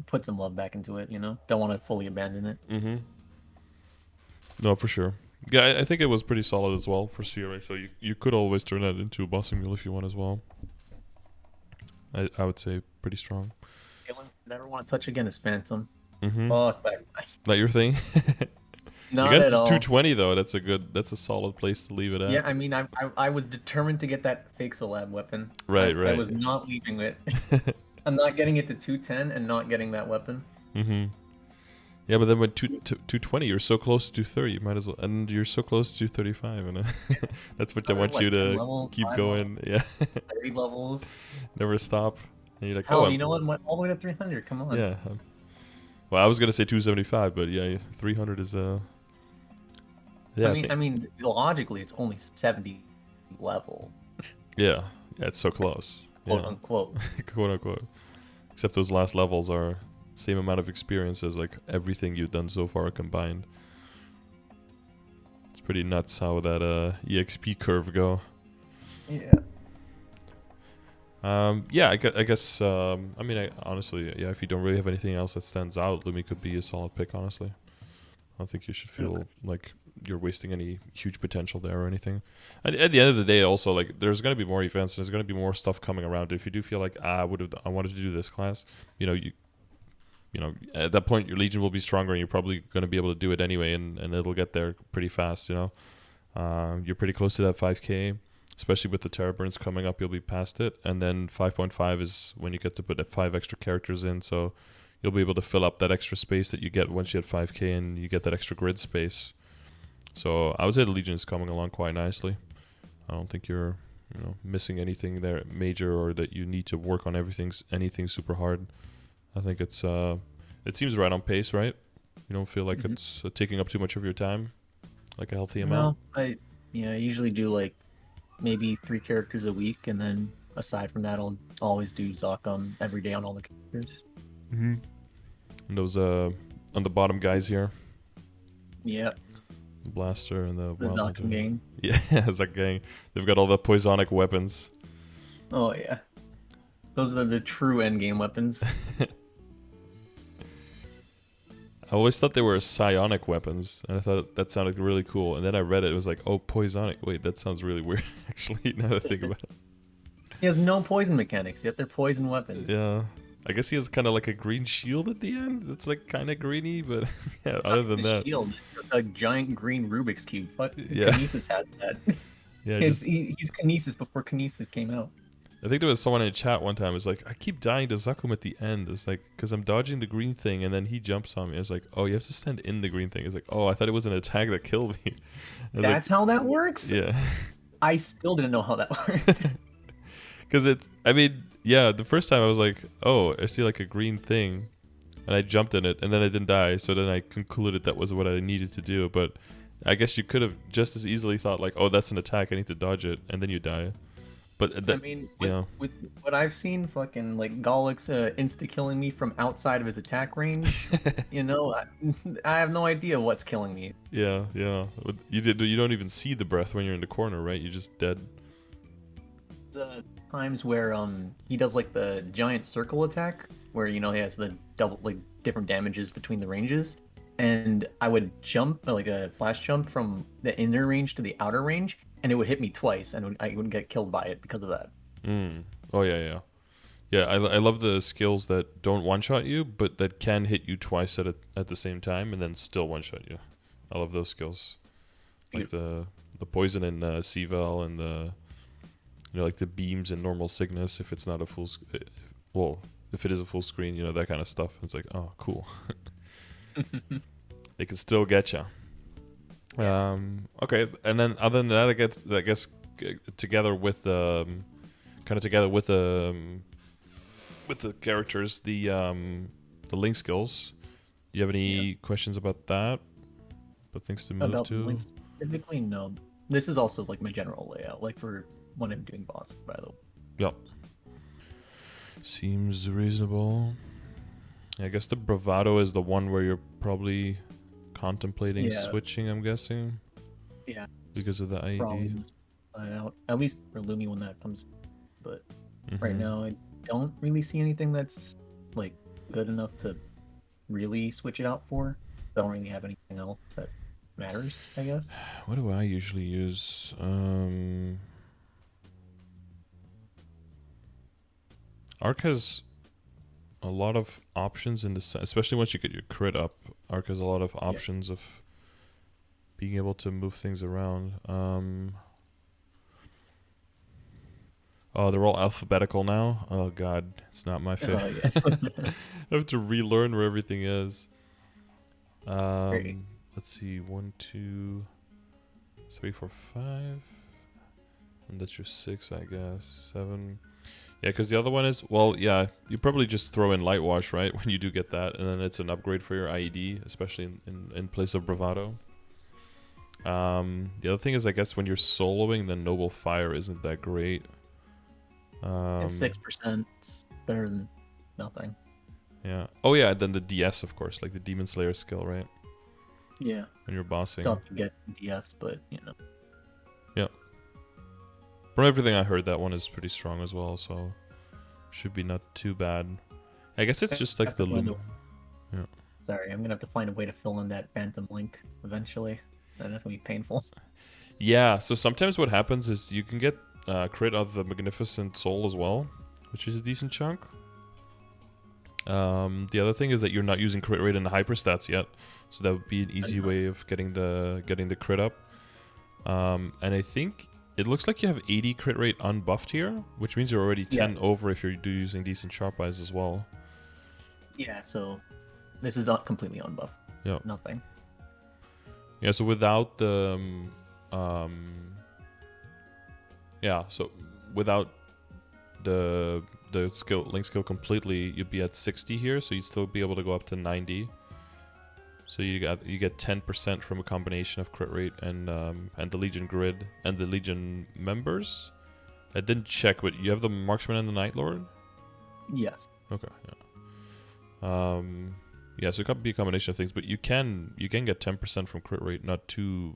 put some love back into it. You know, don't want to fully abandon it. Mm-hmm. No, for sure. Yeah, I think it was pretty solid as well for CRA. So you could always turn that into a bossing mule if you want as well. I would say pretty strong. The one I never want to touch again is Phantom. Mm-hmm. Fuck that. Not your thing. You Not got it at to all. 220 though. That's a solid place to leave it at. Yeah, I mean, I was determined to get that fake Solab weapon. Right, I right. was not leaving it. I'm not getting it to 210 and not getting that weapon. Mm-hmm. Yeah, but then when 220, you're so close to 230, you might as well, and you're so close to 235, and that's what I want you to levels, keep going. Yeah, 30 levels. never stop. And you're like, Hell, oh, you know what? Went all the way to 300. Come on. yeah. Well, I was gonna say 275, but yeah, 300 is yeah. I mean, logically, it's only 70 level, Yeah, it's so close. quote unquote. Quote unquote. Except those last levels are same amount of experience as like everything you've done so far combined. It's pretty nuts how that EXP curve go. Yeah. Yeah, I guess. I mean, honestly, yeah. If you don't really have anything else that stands out, Lumi could be a solid pick. Honestly, I don't think you should feel like you're wasting any huge potential there or anything. And at the end of the day, also like there's going to be more events and there's going to be more stuff coming around. If you do feel like I wanted to do this class, you know, at that point your Legion will be stronger and you're probably going to be able to do it anyway, and it'll get there pretty fast. You know, you're pretty close to that 5K. Especially with the Terra Burns coming up, you'll be past it. And then 5.5 is when you get to put the 5 extra characters in. So you'll be able to fill up that extra space that you get once you hit 5K and you get that extra grid space. So I would say the Legion is coming along quite nicely. I don't think you're missing anything there major or that you need to work on anything super hard. I think it seems right on pace, right? You don't feel like it's taking up too much of your time, like a healthy amount? No, I usually do like maybe 3 characters a week, and then aside from that, I'll always do Zoccom every day on all the characters. Mm-hmm. And those on the bottom guys here. Yeah. The Blaster and the Zoccom gang. Yeah, Zoccom gang. They've got all the poisonic weapons. Oh yeah. Those are the true endgame weapons. I always thought they were psionic weapons, and I thought that sounded really cool. And then I read it, it was like, oh, poisonic. Wait, that sounds really weird, actually, now that I think about it. He has no poison mechanics, yet they're poison weapons. Yeah. I guess he has kind of like a green shield at the end. That's like kind of greeny, but yeah, other than that. Shield, a giant green Rubik's Cube. Fuck, yeah. Kinesis has that. Yeah, he's Kinesis before Kinesis came out. I think there was someone in chat one time who was like, I keep dying to Zakum at the end. It's like, because I'm dodging the green thing and then he jumps on me. It's like, oh, you have to stand in the green thing. It's like, oh, I thought it was an attack that killed me. That's like, how that works? Yeah. I still didn't know how that worked. Because the first time I was like, oh, I see like a green thing. And I jumped in it and then I didn't die. So then I concluded that was what I needed to do. But I guess you could have just as easily thought like, oh, that's an attack. I need to dodge it. And then you die. But I mean, with what I've seen, fucking like Gollix insta-killing me from outside of his attack range, I have no idea what's killing me. Yeah. You don't even see the breath when you're in the corner, right? You're just dead. Times where he does like the giant circle attack, where he has the double like different damages between the ranges, and I would jump like a flash jump from the inner range to the outer range. And it would hit me twice, and I would get killed by it because of that. Oh, yeah. Yeah, I love the skills that don't one-shot you, but that can hit you twice at the same time, and then still one-shot you. I love those skills. Like the poison in Seaval, and the like the beams in normal Cygnus, if it's not a full... if it is a full screen, that kind of stuff. It's like, oh, cool. They can still get you. Okay, and then other than that, I guess together with the characters, the link skills. Do you have any questions about that? But things to move about to? Links, typically, no. This is also like my general layout, like for when I'm doing boss, by the way. Yep. Seems reasonable. I guess the bravado is the one where you're probably contemplating switching, I'm guessing. Yeah. Because of the IED. Out, at least for Lumi when that comes. But right now, I don't really see anything that's like good enough to really switch it out for. I don't really have anything else that matters, I guess. What do I usually use? Arc has a lot of options in the especially once you get your crit up. Arc has a lot of options of being able to move things around. Oh, they're all alphabetical now. Oh god, it's not my favorite. I have to relearn where everything is. Let's see, 1, 2, 3, 4, 5, and that's your 6, I guess. 7. Yeah, because the other one is, well, yeah, you probably just throw in Light Wash, right, when you do get that, and then it's an upgrade for your IED, especially in place of Bravado. The other thing is, I guess, when you're soloing, then Noble Fire isn't that great. It's 6%. It's better than nothing. Yeah. Oh, yeah, then the DS, of course, like the Demon Slayer skill, right? Yeah. When you're bossing. Don't forget DS, but, you know. Yeah. From everything I heard, that one is pretty strong as well, so should be not too bad. I guess it's just like the Luma. Yeah. Sorry, I'm gonna have to find a way to fill in that Phantom Link eventually, and that's gonna be painful. Yeah, so sometimes what happens is you can get crit of the Magnificent Soul as well, which is a decent chunk. The other thing is that you're not using crit rate in the hyperstats yet, so that would be an easy way of getting the crit up. And I think it looks like you have 80 crit rate unbuffed here, which means you're already 10 over if you're using decent sharp eyes as well. Yeah, so this is completely unbuffed. Yeah. Nothing. Yeah, so without the yeah, so without the link skill completely, you'd be at 60 here, so you'd still be able to go up to 90. So you get 10% from a combination of crit rate and the Legion grid and the Legion members. I didn't check, but you have the Marksman and the Night Lord? Yes. Okay, yeah. Yeah, so it could be a combination of things, but you can get 10% from crit rate, not too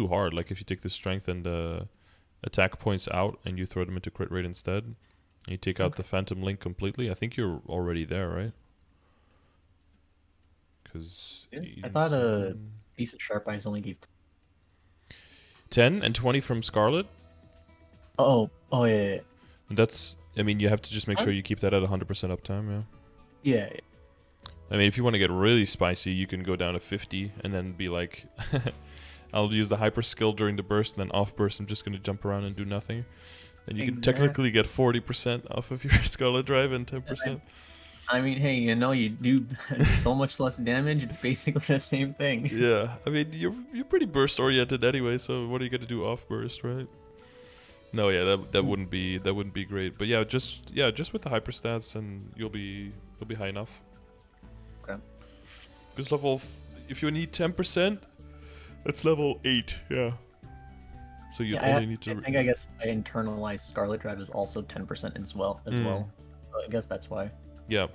hard. Like if you take the strength and the attack points out and you throw them into crit rate instead, and you take out the Phantom Link completely, I think you're already there, right? Because I thought a decent sharp eyes only gave 10 and 20 from Scarlet. Oh yeah. And that's, I mean, you have to just make sure you keep that at 100% uptime, yeah. I mean, if you want to get really spicy, you can go down to 50 and then be like, I'll use the hyper skill during the burst, and then off burst, I'm just going to jump around and do nothing. And you can technically get 40% off of your Scarlet Drive and 10%. I mean, hey, you know, you do so much less damage. It's basically the same thing. Yeah, I mean, you're pretty burst oriented anyway. So what are you gonna do off burst, right? No, yeah, that wouldn't be great. But yeah, just with the hyper stats, and you'll be high enough. Okay. Because if you need 10%, that's level 8. Yeah. So you only need to. I guess I internalized Scarlet Drive is also 10% as well. So I guess that's why. Yeah,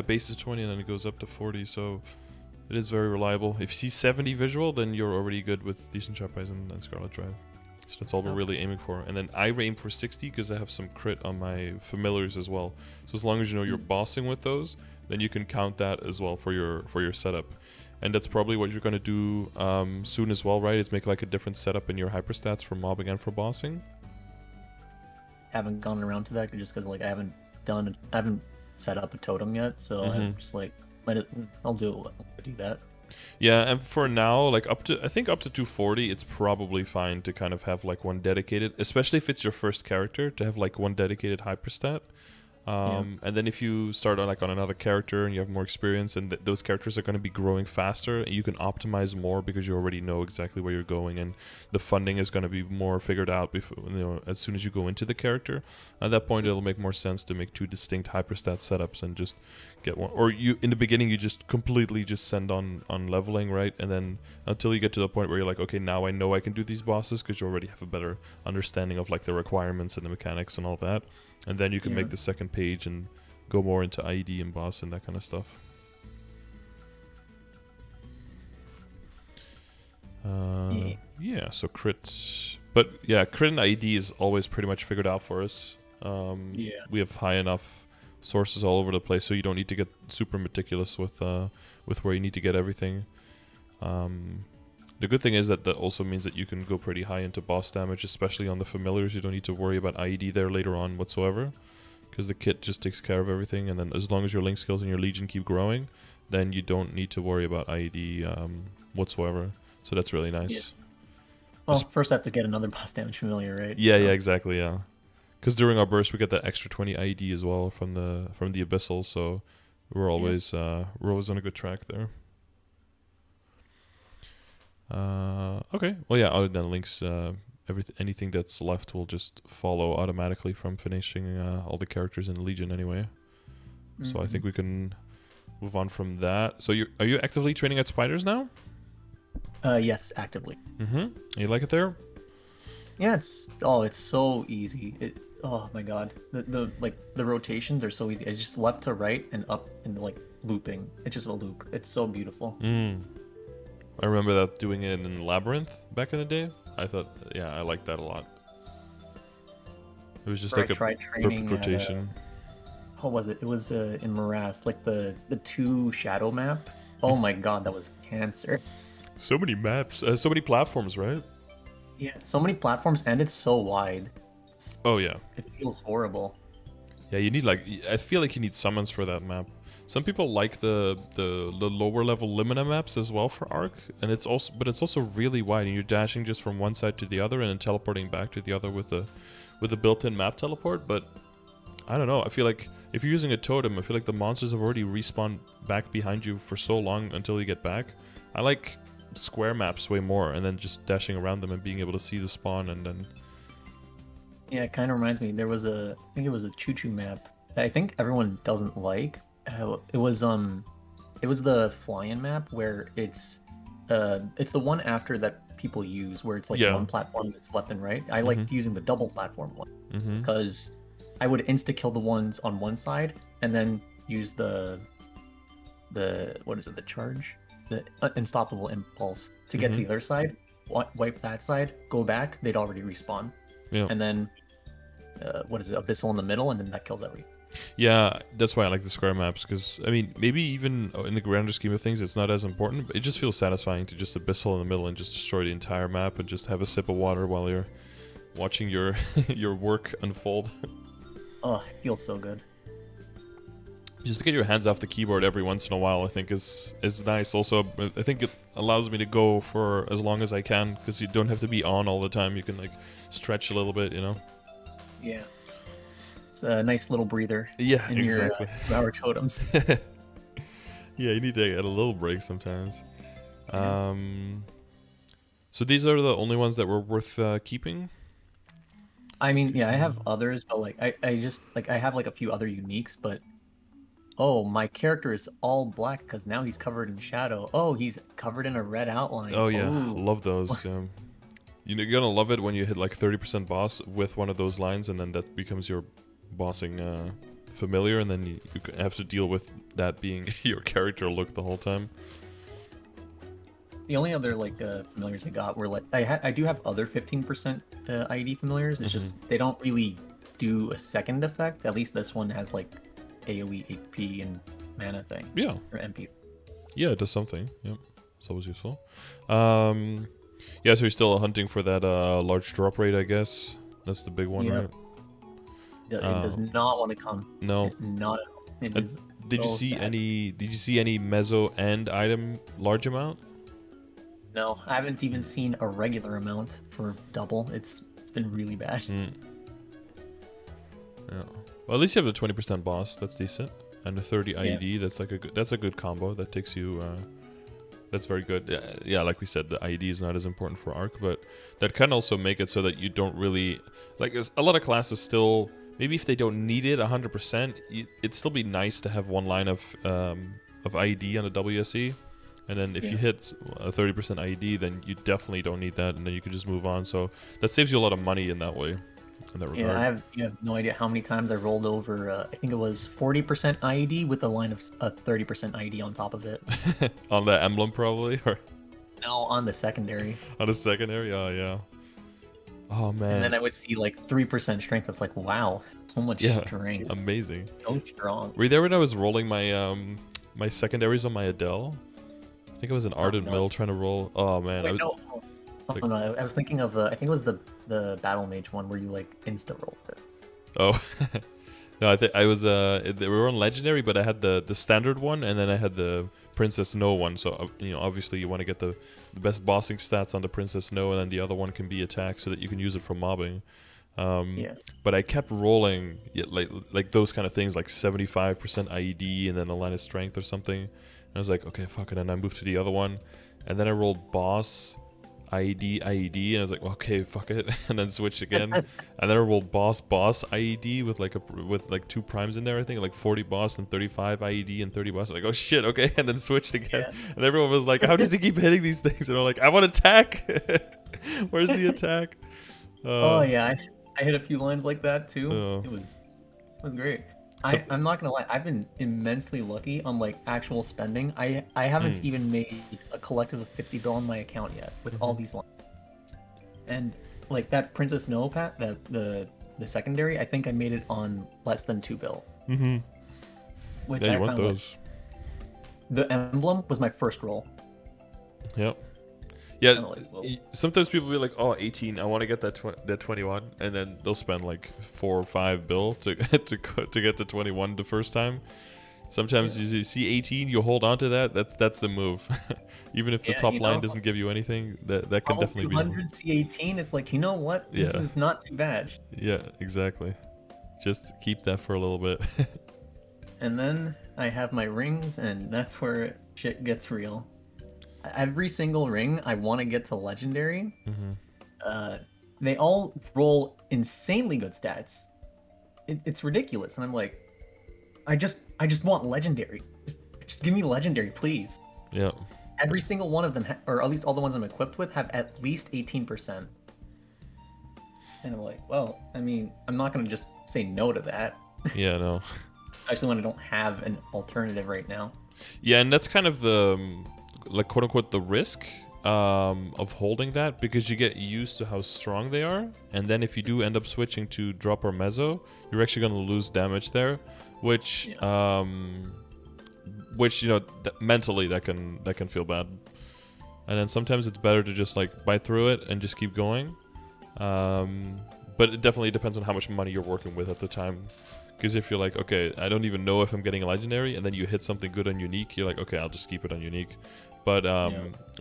base is 20 and then it goes up to 40, so it is very reliable. If you see 70 visual, then you're already good with decent sharp eyes and Scarlet Drive. So that's all we're really aiming for. And then I aim for 60 because I have some crit on my familiars as well. So as long as you know you're bossing with those, then you can count that as well for your setup. And that's probably what you're going to do soon as well, right? Is make like a different setup in your hyperstats for mobbing and for bossing. Haven't gone around to that just because like I haven't set up a totem yet, so I'm just like, I'll do that. Yeah, and for now, like I think up to 240, it's probably fine to kind of have like one dedicated, especially if it's your first character, to have like one dedicated hyperstat. And then if you start on another character and you have more experience, and those characters are going to be growing faster, and you can optimize more because you already know exactly where you're going, and the funding is going to be more figured out before, as soon as you go into the character. At that point, it'll make more sense to make 2 distinct hyperstat setups and just get one. Or you in the beginning, you just completely just send on leveling, right? And then until you get to the point where you're like, okay, now I know I can do these bosses, because you already have a better understanding of like the requirements and the mechanics and all that. And then you can make the second page and go more into IED and boss and that kind of stuff. Yeah, so crit. But yeah, crit and IED is always pretty much figured out for us. We have high enough sources all over the place, so you don't need to get super meticulous with where you need to get everything. The good thing is that also means that you can go pretty high into boss damage, especially on the familiars. You don't need to worry about IED there later on whatsoever, because the kit just takes care of everything, and then as long as your Link skills and your Legion keep growing, then you don't need to worry about IED whatsoever. So that's really nice. Yeah. Well, first I have to get another boss damage familiar, right? Yeah, yeah, exactly, yeah. Because during our burst we get that extra 20 IED as well from the Abyssal, so we're always on a good track there. Okay, well yeah, other than Link's, anything that's left will just follow automatically from finishing all the characters in Legion anyway. So I think we can move on from that. So are you actively training at Spiders now? Yes, actively. You like it there? Yeah, it's so easy. Oh my god, the rotations are so easy. It's just left to right and up and like looping. It's just a loop. It's so beautiful. I remember that doing it in Labyrinth back in the day. I thought, yeah, I liked that a lot. It was just like a perfect rotation. What was it? It was in Morass, like the 2 shadow map. Oh my god, that was cancer. So many maps, so many platforms, right? Yeah, so many platforms, and it's so wide. Oh yeah. It feels horrible. Yeah, you need I feel like you need summons for that map. Some people like the lower level Limina maps as well for Arc, and it's also really wide, and you're dashing just from one side to the other and then teleporting back to the other with the built-in map teleport. But I don't know. I feel like if you're using a totem, I feel like the monsters have already respawned back behind you for so long until you get back. I like square maps way more, and then just dashing around them and being able to see the spawn and then. Yeah, it kind of reminds me. I think it was a choo-choo map that I think everyone doesn't like. It was the fly-in map where it's the one after that people use where it's like one platform that's left and right. I like using the double platform one because I would insta kill the ones on one side and then use the what is it, the charge, the unstoppable impulse to get to the other side, wipe that side, go back, they'd already respawn, and then what is it, abyssal in the middle, and then that kills everything. Yeah, that's why I like the square maps, because, I mean, maybe even in the grander scheme of things, it's not as important, but it just feels satisfying to just abyssal in the middle and just destroy the entire map and just have a sip of water while you're watching your your work unfold. Oh, it feels so good. Just to get your hands off the keyboard every once in a while, I think is nice. Also, I think it allows me to go for as long as I can, because you don't have to be on all the time. You can, like, stretch a little bit, you know? Yeah. It's a nice little breather. Yeah, in exactly. Your our totems. Yeah, you need to get a little break sometimes. So these are the only ones that were worth keeping? I mean, yeah, I have others, but like I just like I have like a few other uniques, but oh, my character is all black because now he's covered in shadow. Oh, he's covered in a red outline. Oh yeah, love those. You're gonna love it when you hit like 30% boss with one of those lines, and then that becomes your bossing familiar, and then you have to deal with that being your character look the whole time. The only other like familiars I got were like I do have other 15% IED familiars. It's just they don't really do a second effect. At least this one has like AoE, HP, and mana thing. Yeah. Or MP. Yeah, it does something. Yep, it's always useful. Yeah, so you're still hunting for that large drop rate, I guess. That's the big one, right? It does not want to come. No. Not. Did you see any meso and item large amount? No, I haven't even seen a regular amount for double. It's been really bad. Yeah. Well, at least you have the 20% boss. That's decent, and the 30 IED. That's a good combo. That takes you. That's very good. Yeah, like we said, the IED is not as important for Arc, but that can also make it so that you don't really like. A lot of classes still. Maybe if they don't need it 100%, it'd still be nice to have one line of IED on the WSE, and then if you hit a 30% IED, then you definitely don't need that, and then you can just move on. So that saves you a lot of money in that way. In that regard. You have no idea how many times I rolled over. I think it was 40% IED with a line of 30% IED on top of it. On the emblem, probably, or no, on the secondary. On the secondary, oh yeah. Oh And man. then I would see like 3% strength. That's like, wow, so much Yeah. strength. Amazing. So strong. Were you there when I was rolling my my secondaries on my Adele? I think it was an Ardent no. Mill trying to roll. Oh man. Wait, no. like- Oh, no, I was thinking of I think it was the Battle Mage one where you like insta rolled it. Oh. No, I think I was they were on legendary, but I had the standard one, and then I had the Princess Snow one. So you know, obviously you want to get the best bossing stats on the Princess Snow, and then the other one can be attack, so that you can use it for mobbing. Yeah. But I kept rolling like those kind of things, like 75% IED and then a line of strength or something. And I was like, okay, fuck it, and I moved to the other one, and then I rolled boss. IED, and I was like, okay, fuck it, and then switch again, and then I rolled boss IED with like 2 primes in there, I think, like 40 boss and 35 IED and 30 boss. I'm like, oh shit, okay, and then switched again, and everyone was like, how does he keep hitting these things? And I'm like, I want attack. Where's the attack? Oh yeah, I hit a few lines like that too. Oh. It was great. So- I'm not gonna lie, I've been immensely lucky on like actual spending. I haven't even made a collective of 50 bill on my account yet with all these lines. And like that Princess Snow pack, the secondary, I think I made it on less than 2 bill. Mm-hmm. Which Yeah, I you want found, those. the emblem was my first roll. Yep. Yeah, Kinda like, whoa. sometimes people be like, oh, 18, I want to get that 21, and then they'll spend like 4 or 5 bill to get to 21 the first time. Sometimes you see 18, you hold on to that. That's the move. Even if the top line doesn't give you anything, that can definitely be. 200 C18, it's like, you know what? This is not too bad. Yeah, exactly. Just keep that for a little bit. And then I have my rings, and that's where shit gets real. Every single ring, I want to get to legendary. They all roll insanely good stats. It's ridiculous, and I'm like, I just want legendary. Just give me legendary, please. Yeah. Every single one of them, or at least all the ones I'm equipped with, have at least 18%. And I'm like, well, I mean, I'm not gonna just say no to that. Yeah, no. Especially when I don't have an alternative right now. Yeah, and that's kind of the, like, quote unquote, the risk of holding that, because you get used to how strong they are, and then if you do end up switching to drop or mezzo, you're actually going to lose damage there, which you know, mentally that can feel bad. And then sometimes it's better to just like bite through it and just keep going. But it definitely depends on how much money you're working with at the time. Because if you're like, okay, I don't even know if I'm getting a legendary, and then you hit something good on unique, you're like, okay, I'll just keep it on unique. But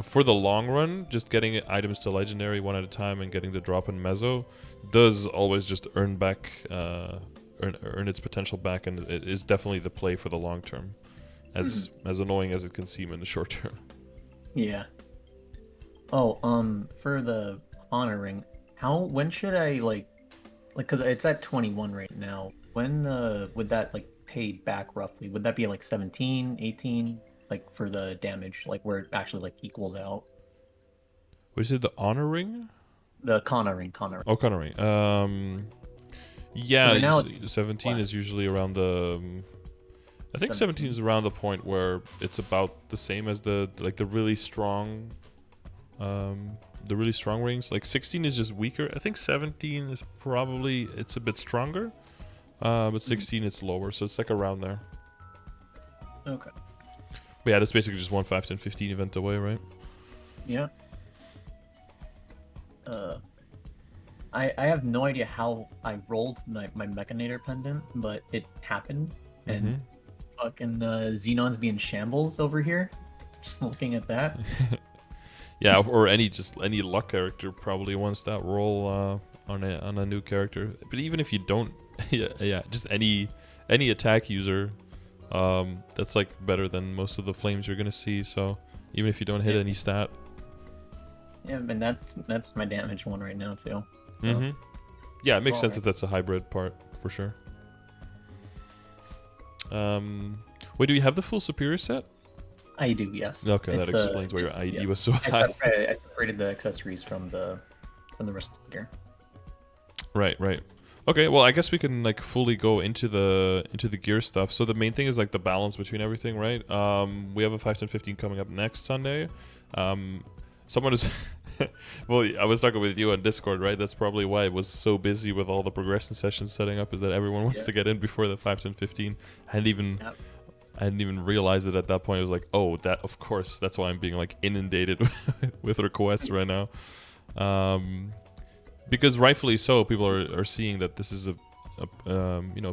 for the long run, just getting items to legendary one at a time and getting the drop in mezzo does always just earn back, earn its potential back, and it is definitely the play for the long term, as annoying as it can seem in the short term. Yeah. Oh, for the honor ring, when should I like, because it's at 21 right now. When would that like pay back roughly? Would that be like 17, 18, like for the damage, like where it actually like equals out? Was it the honor ring? The Kana ring. Oh, Kana ring. Yeah, Right now 17 is usually around the. I think 17 is around the point where it's about the same as the really strong. The really strong rings. Like 16 is just weaker. I think 17 is probably it's a bit stronger. But 16 it's lower, so it's like around there. Okay. But yeah, that's basically just 1, 5, 10, 15 event away, right? Yeah. I have no idea how I rolled my Mechanator pendant, but it happened, and fucking Xenon's being shambles over here. Just looking at that. Yeah, or any luck character probably wants that roll on a new character. But even if you don't, just any attack user, that's like better than most of the flames you're gonna see. So even if you don't hit any stat. Yeah, and that's my damage one right now too. So. Yeah, it makes sense that that's a hybrid part for sure. Wait, do you have the full superior set? I do, yes. Okay, that explains why your ID was so high. I separated the accessories from the rest of the gear. Right. Okay, well, I guess we can like fully go into the gear stuff. So the main thing is like the balance between everything, right? We have a 5, 10, 15 coming up next Sunday. Someone is Well, I was talking with you on Discord, right? That's probably why it was so busy with all the progression sessions setting up, is that everyone wants Yeah. to get in before the 5, 10, 15. Yep. I hadn't even realized it at that point. It was like, oh, that, of course, that's why I'm being like inundated with requests right now. Because rightfully so, people are seeing that this is a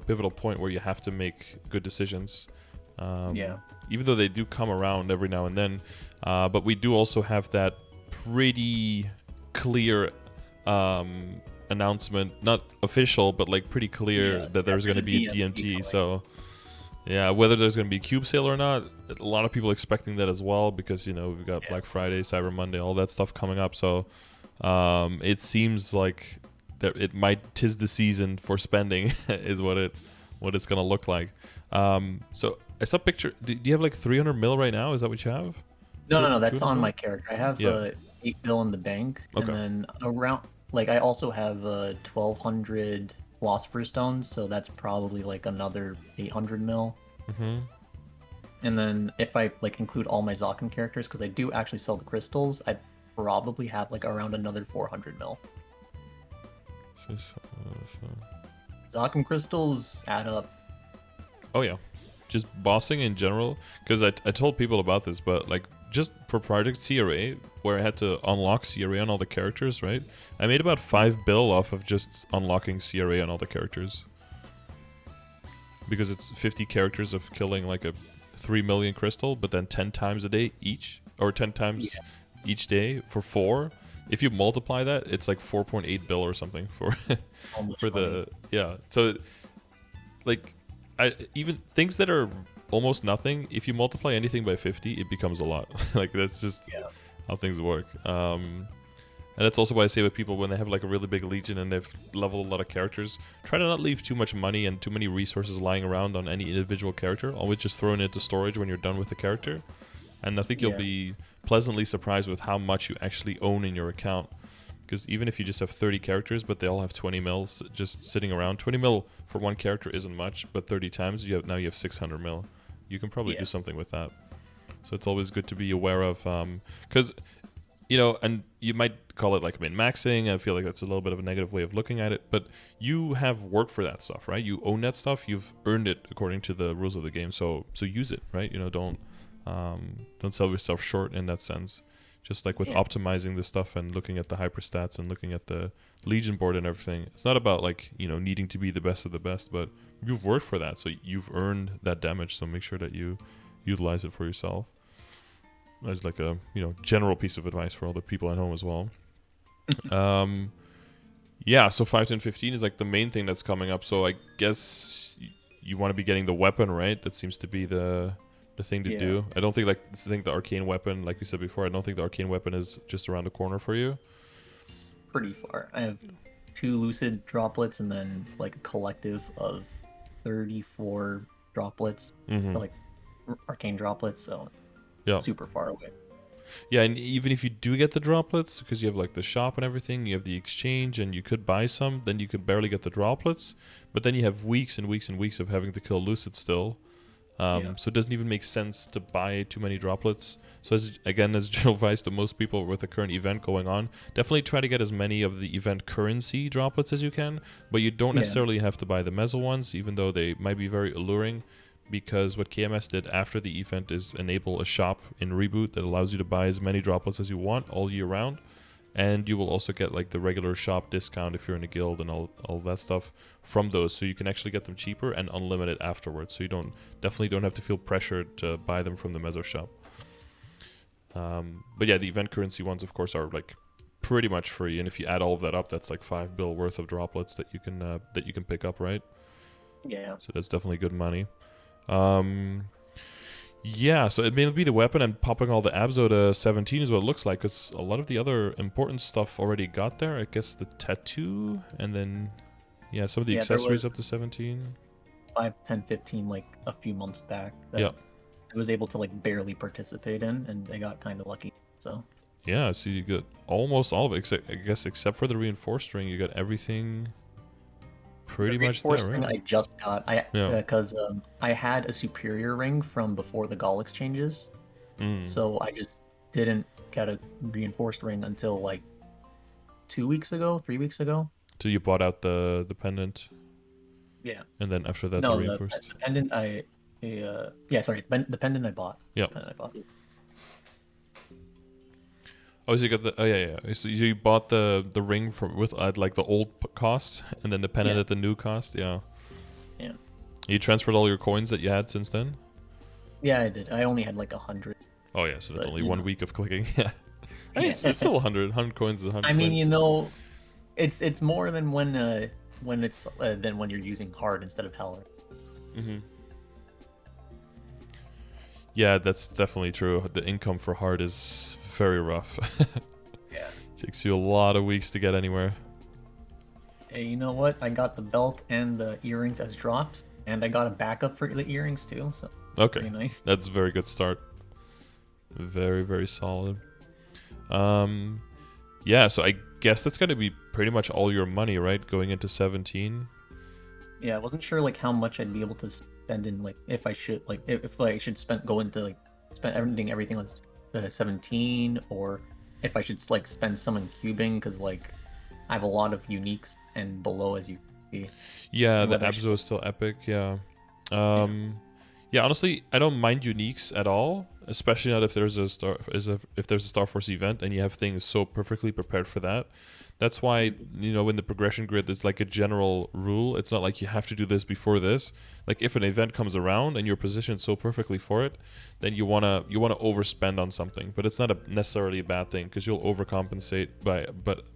pivotal point where you have to make good decisions. Yeah. Even though they do come around every now and then, but we do also have that pretty clear announcement, not official, but like pretty clear that there's going to be a DMT. So yeah, whether there's going to be a cube sale or not, a lot of people expecting that as well, because we've got Black Friday, Cyber Monday, all that stuff coming up. So it seems like that it might, 'tis the season for spending is what it's going to look like. So I saw a picture. Do you have like 300 mil right now? Is that what you have? No, that's on my character. I have 8 bill in the bank, Okay. and then around, like, I also have 1,200 Philosopher's Stones, so that's probably like another 800 mil. Mm-hmm. And then if I like include all my Zakum characters, because I do actually sell the crystals, I probably have like around another 400 mil. Zakum crystals add up. Oh yeah, just bossing in general. Because I told people about this, but like just for Project CRA, where I had to unlock CRA on all the characters, right? I made about 5 bill off of just unlocking CRA on all the characters. Because it's 50 characters of killing like a 3 million crystal, but then 10 times a day each, or 10 times each day for 4. If you multiply that, it's like 4.8 bill or something for for the So like even things that are almost nothing, if you multiply anything by 50, it becomes a lot. Like that's just how things work. And that's also why I say with people, when they have like a really big legion and they've leveled a lot of characters, try to not leave too much money and too many resources lying around on any individual character. Always just throw it into storage when you're done with the character. And I think you'll be pleasantly surprised with how much you actually own in your account. Because even if you just have 30 characters, but they all have 20 mils just sitting around, 20 mil for one character isn't much, but 30 times now you have 600 mil. You can probably do something with that. So it's always good to be aware of, because and you might call it like min-maxing. I feel like that's a little bit of a negative way of looking at it, but you have worked for that stuff, right? You own that stuff. You've earned it according to the rules of the game. So use it, right? Don't sell yourself short in that sense. Just like with optimizing the stuff and looking at the hyperstats and looking at the Legion board and everything. It's not about like, needing to be the best of the best, but you've worked for that. So you've earned that damage. So make sure that you utilize it for yourself. As like a, general piece of advice for all the people at home as well. So 5, 10, 15 is like the main thing that's coming up. So I guess you want to be getting the weapon, right? That seems to be the thing to do. I don't think the arcane weapon, like we said before, I don't think the arcane weapon is just around the corner for you. It's pretty far. I have 2 Lucid droplets and then like a collective of 34 droplets, like arcane droplets, so super far away. Yeah, and even if you do get the droplets, because you have like the shop and everything, you have the exchange, and you could buy some, then you could barely get the droplets, but then you have weeks and weeks and weeks of having to kill Lucid still. So it doesn't even make sense to buy too many droplets. So as general advice to most people with the current event going on, definitely try to get as many of the event currency droplets as you can, but you don't necessarily have to buy the meso ones, even though they might be very alluring, because what KMS did after the event is enable a shop in Reboot that allows you to buy as many droplets as you want all year round. And you will also get like the regular shop discount if you're in a guild and all that stuff from those. So you can actually get them cheaper and unlimited afterwards. So you definitely don't have to feel pressured to buy them from the Meso shop. But yeah, the event currency ones, of course, are like pretty much free. And if you add all of that up, that's like 5 bill worth of droplets that you can pick up, right? Yeah. So that's definitely good money. Yeah, so it may be the weapon, and popping all the Abzo to 17 is what it looks like, because a lot of the other important stuff already got there. I guess the tattoo, and then, some of the accessories up to 17. 5, 10, 15, like a few months back. That I was able to like barely participate in, and I got kind of lucky, so. Yeah, so you got almost all of it, except for the reinforced ring, you got everything pretty much there, right? I just got, because I had a superior ring from before the Gaul exchanges, so I just didn't get a reinforced ring until like 2 weeks ago, 3 weeks ago. So you bought out the pendant, Yeah. and then after that the No, reinforced. the pendant yeah, sorry, the pendant I bought. Yeah. Pendant I bought. Oh, so you got the yeah. So you bought the ring from with at like the old cost, and then the pendant Yes. at the new cost. Yeah. Yeah. You transferred all your coins that you had since then. Yeah, I did. I only had like 100. Oh yeah, so that's But, only you 1 week of clicking. Yeah. I mean, Yeah. it's still 100. 100 coins is 100 I mean, coins. it's more than when it's than when you're using hard instead of heller. Mm-hmm. Yeah, that's definitely true. The income for hard is very rough. Yeah. Takes you a lot of weeks to get anywhere. Hey, you know what? I got the belt and the earrings as drops, and I got a backup for the earrings too. So Okay, pretty nice. that's a very good start. Very, very solid. Yeah, so I guess that's gonna be pretty much all your money, right? Going into 17. Yeah, I wasn't sure like how much I'd be able to spend in like if I should like if I should go into like spend everything on 17, or if I should like spend some in cubing because like I have a lot of uniques and below as you see. Yeah, And the whether I should- Abzo is still epic. Yeah. Yeah, honestly, I don't mind uniques at all, especially not if there's if there's a Star Force event and you have things so perfectly prepared for that. That's why, in the progression grid, it's like a general rule. It's not like you have to do this before this. Like if an event comes around and you're positioned so perfectly for it, then you wanna overspend on something. But it's not necessarily a bad thing because you'll overcompensate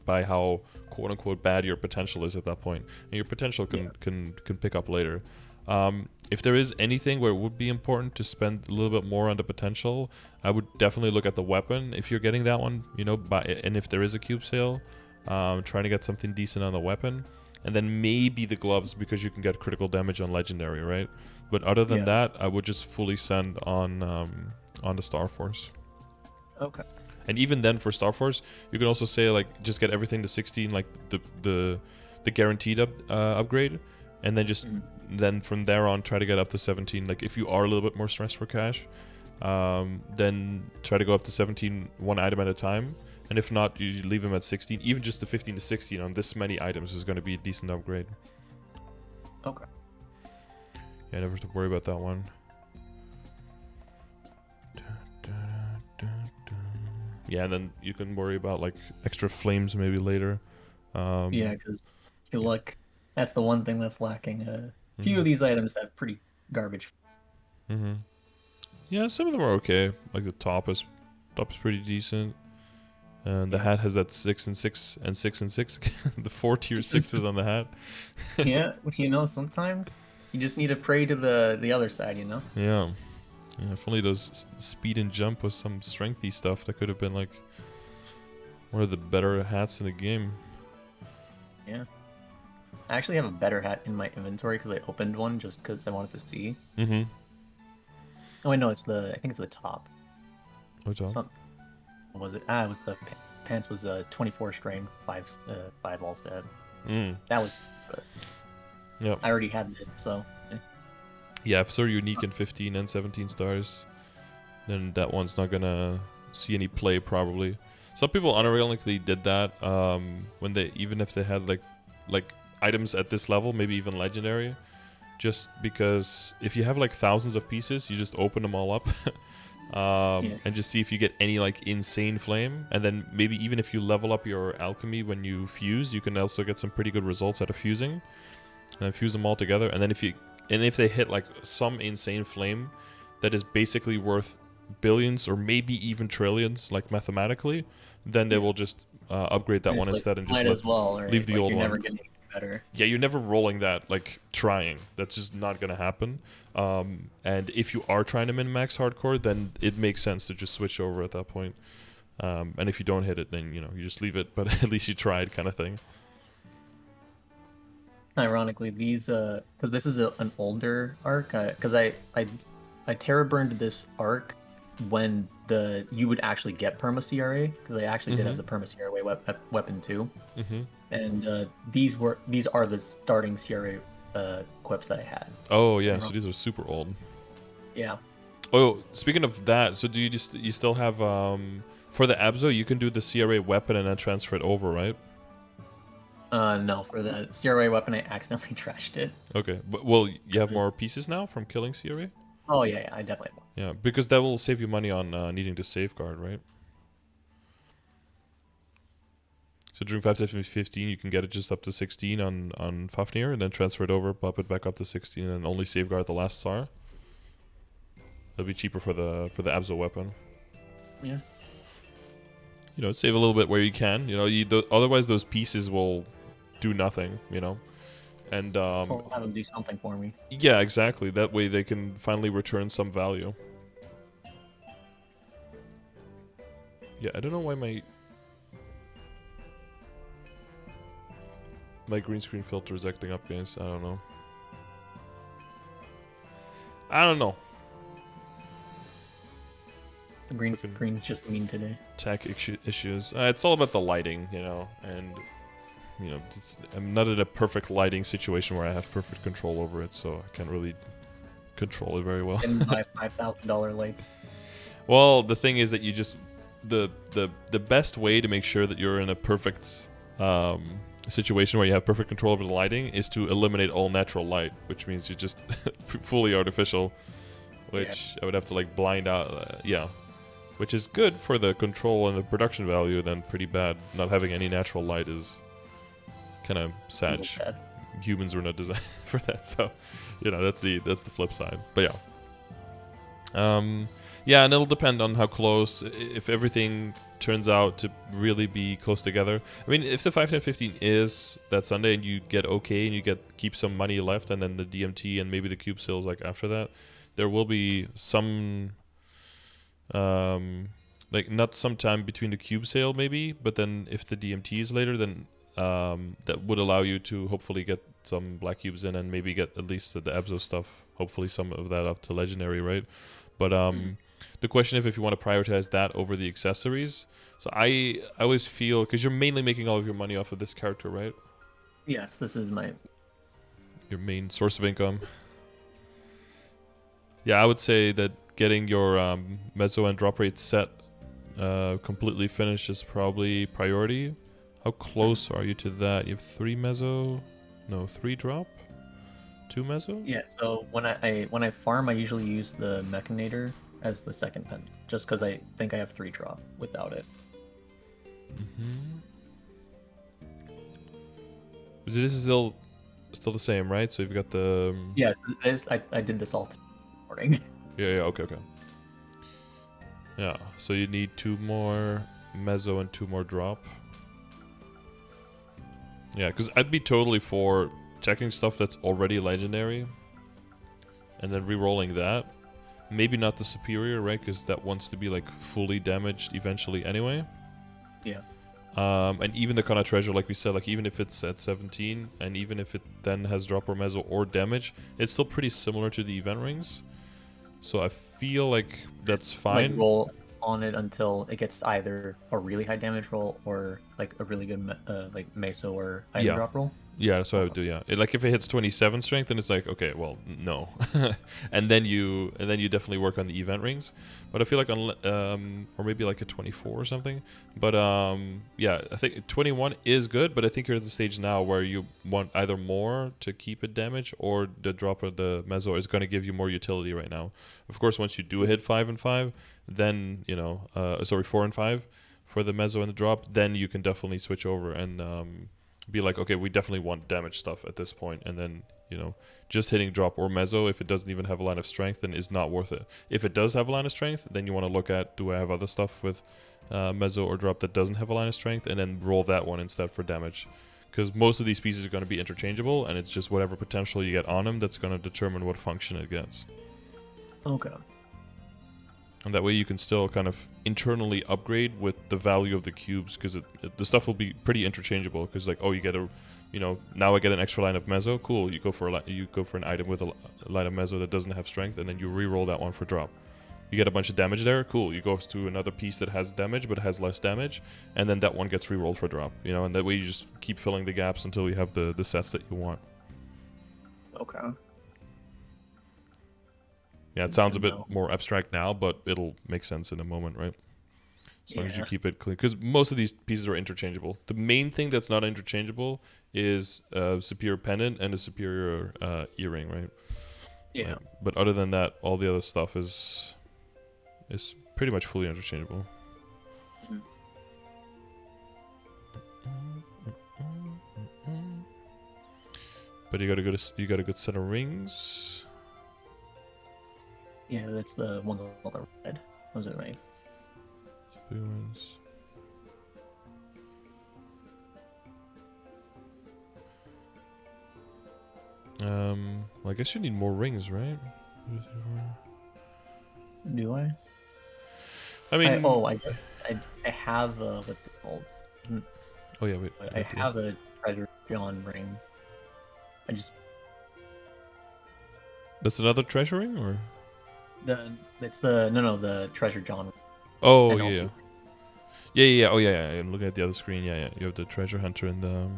by how quote unquote bad your potential is at that point, and your potential can pick up later. If there is anything where it would be important to spend a little bit more on the potential, I would definitely look at the weapon if you're getting that one, and if there is a cube sale, trying to get something decent on the weapon, and then maybe the gloves because you can get critical damage on legendary, right? But other than that, I would just fully send on the Star Force. Okay. And even then, for Star Force, you can also say like just get everything to 16, like the guaranteed upgrade, and then just then from there on try to get up to 17. Like if you are a little bit more stressed for cash, then try to go up to 17 one item at a time. And if not, you leave them at 16. Even just the 15 to 16 on this many items is going to be a decent upgrade. Okay. Yeah, never have to worry about that one. Yeah, and then you can worry about like extra flames maybe later. Yeah, because you look, that's the one thing that's lacking. A few of these items have pretty garbage. Yeah, some of them are okay. Like the top is pretty decent. And the hat has that 6 and 6 and 6 and 6. The 4 tier 6s on the hat. Yeah, sometimes you just need to pray to the other side, Yeah. Yeah, if only those speed and jump was some strengthy stuff, that could have been like one of the better hats in the game. Yeah. I actually have a better hat in my inventory because I opened one just because I wanted to see. Oh wait, no, I think it's the top. What's up? What was it? It was the pants was 24 strength, 5 all stat. That was good. Yep. I already had this, so. Yeah, if they're unique in 15 and 17 stars, then that one's not gonna see any play probably. Some people unironically did that when even if they had like items at this level, maybe even legendary, just because if you have like thousands of pieces, you just open them all up and just see if you get any like insane flame, and then maybe even if you level up your alchemy when you fuse, you can also get some pretty good results out of fusing, and fuse them all together. And then if they hit like some insane flame that is basically worth billions or maybe even trillions, like mathematically, then they will just upgrade that one instead and just leave the old one. Never getting better. Yeah, you're never rolling that, like trying. That's just not gonna happen. And if you are trying to min-max hardcore, then it makes sense to just switch over at that point. And if you don't hit it, then you just leave it. But at least you tried, kind of thing. Ironically, these because this is an older arc, because I terror burned this arc when you would actually get perma CRA, because I actually did have the perma CRA weapon too, and these are the starting CRA equips that I had. Oh yeah, so these are super old. Yeah, Oh, speaking of that, so do you still have for the Abzo you can do the CRA weapon and then transfer it over, right? No, for the CRA weapon, I accidentally trashed it. Okay, but well, you have more pieces now from killing CRA. Oh yeah, I definitely have one. Yeah, because that will save you money on needing to safeguard, right? So during 5.15, you can get it just up to 16 on Fafnir, and then transfer it over, pop it back up to 16, and only safeguard the last SAR. It'll be cheaper for the Abzo weapon. Yeah. You know, save a little bit where you can. You know, otherwise those pieces will do nothing. You know, and So I'll have them do something for me. yeah, exactly. That way they can finally return some value. Yeah, I don't know why my green screen filter is acting up, guys. I don't know. I don't know. The green's just mean today. Tech issues. It's all about the lighting, you know, and you know, I'm not in a perfect lighting situation where I have perfect control over it, so I can't really control it very well. And buy $5,000 lights. Well, the thing is that you just the best way to make sure that you're in a perfect situation where you have perfect control over the lighting is to eliminate all natural light, which means you're just fully artificial, which I would have to like blind out. Yeah. Which is good for the control and the production value, then pretty bad. Not having any natural light is kind of sad. Humans were not designed for that, so you know that's the flip side. But yeah, yeah, and it'll depend on how close. If everything turns out to really be close together, I mean, if the 5.10.15 is that Sunday and you get okay and you keep some money left, and then the DMT and maybe the cube sales like after that, there will be some. Like not sometime between the cube sale maybe, but then if the DMT is later, then that would allow you to hopefully get some black cubes in and maybe get at least the Abzo stuff, hopefully some of that up to legendary, right? But the question if you want to prioritize that over the accessories. So I always feel, because you're mainly making all of your money off of this character, right? Yes, this is your main source of income. Yeah, I would say that getting your mezzo and drop rate set completely finished is probably priority. How close are you to that? You have 3 mezzo? No, 3 drop? 2 mezzo? Yeah, so when I farm, I usually use the Mechanator as the second pen, just because I think I have 3 drop without it. This is still the same, right? So you've got the... Yeah, I did this all morning. Yeah, okay. Yeah, so you need 2 more mezzo and 2 more drop. Yeah, because I'd be totally for checking stuff that's already legendary and then re-rolling that. Maybe not the superior, right? Because that wants to be like fully damaged eventually anyway. Yeah. And even the Kana treasure, like we said, like even if it's at 17 and even if it then has drop or mezzo or damage, it's still pretty similar to the event rings. So I feel like that's fine. Like roll on it until it gets either a really high damage roll or like a really good like meso or item drop roll. Yeah, that's what I would do. Yeah, like if it hits 27 strength, then it's like okay, well, no, and then you definitely work on the event rings. But I feel like on or maybe like a 24 or something. But yeah, I think 21 is good. But I think you're at the stage now where you want either more to keep it damage or the drop of the mezzo is going to give you more utility right now. Of course, once you do hit 5 and 5, then you know, sorry, 4 and 5 for the mezzo and the drop, then you can definitely switch over and be like, okay, we definitely want damage stuff at this point, and then you know, just hitting drop or mezzo if it doesn't even have a line of strength, then is not worth it. If it does have a line of strength, then you want to look at, do I have other stuff with mezzo or drop that doesn't have a line of strength, and then roll that one instead for damage, because most of these pieces are going to be interchangeable, and it's just whatever potential you get on them that's going to determine what function it gets. Okay. And that way you can still kind of internally upgrade with the value of the cubes, because the stuff will be pretty interchangeable. Because like, oh, you get a, you know, now I get an extra line of mezzo. Cool. You go for an item with a line of mezzo that doesn't have strength, and then you re-roll that one for drop. You get a bunch of damage there. Cool. You go to another piece that has damage but has less damage, and then that one gets re-rolled for drop. You know, and that way you just keep filling the gaps until you have the sets that you want. Okay. Yeah, it sounds to a bit know. more abstract now, but it'll make sense in a moment, right? As long as you Yeah. keep it clean, because most of these pieces are interchangeable. The main thing that's not interchangeable is a superior pendant and a superior earring, right? Yeah. Like, but other than that, all the other stuff is pretty much fully interchangeable. Mhm. But you got a good set of rings. Yeah, that's the ones on the red. Was it right? Spoons. Well, I guess you need more rings, right? Do I? I mean, I have what's it called? oh yeah, wait. I have a treasure John ring. I just That's another treasure ring, or? it's the no the treasure John. Oh And yeah, also yeah. Oh yeah. I'm looking at the other screen. Yeah. You have the treasure hunter and the.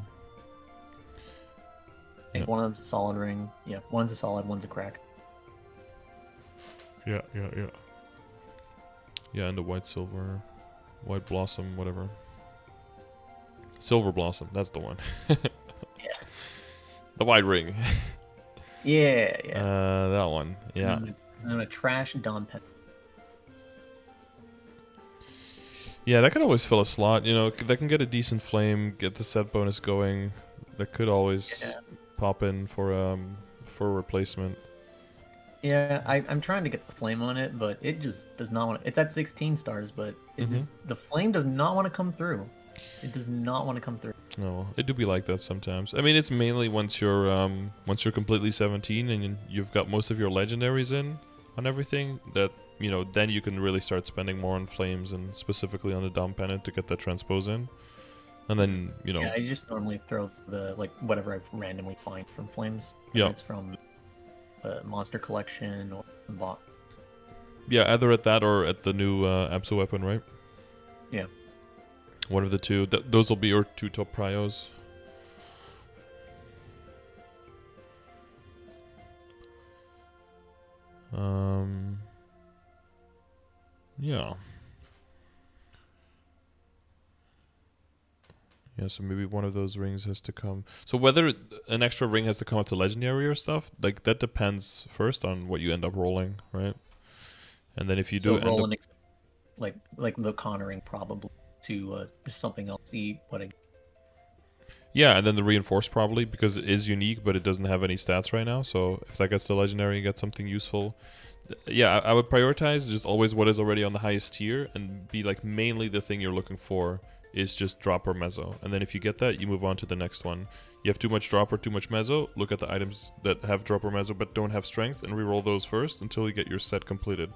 I think one of them's a solid ring. Yeah, one's a solid, one's a cracked. Yeah. Yeah, and the white blossom, whatever. Silver blossom. That's the one. Yeah. The white ring. Yeah. That one. Yeah. And a trash Dom pen. Yeah, that could always fill a slot. You know, that can get a decent flame, get the set bonus going. That could always pop in for a replacement. Yeah, I'm trying to get the flame on it, but it just does not want. It's at 16 stars, but it just the flame does not want to come through. It does not want to come through. No, it do be like that sometimes. I mean, it's mainly once you're completely 17 and you've got most of your legendaries in on everything, that you know, then you can really start spending more on flames and specifically on the Dom Pennant to get that transpose in. And then, you know, Yeah, I just normally throw the whatever I randomly find from flames. Yeah. It's from the monster collection or bot. Yeah, either at that or at the new Abso weapon, right? Yeah. One of the two. Those will be your two top prios. Yeah. Yeah, so maybe one of those rings has to come. So whether an extra ring has to come up to legendary or stuff, like that depends first on what you end up rolling, right? And then if you do roll end up, like the Connoring probably to just something else. See what I. yeah, and then the reinforced probably because it is unique, but it doesn't have any stats right now. So if that gets to legendary, you get something useful. Yeah, I would prioritize just always what is already on the highest tier and be like mainly the thing you're looking for is just drop or mezzo. And then if you get that, you move on to the next one. You have too much drop or too much mezzo, look at the items that have drop or mezzo but don't have strength and reroll those first until you get your set completed.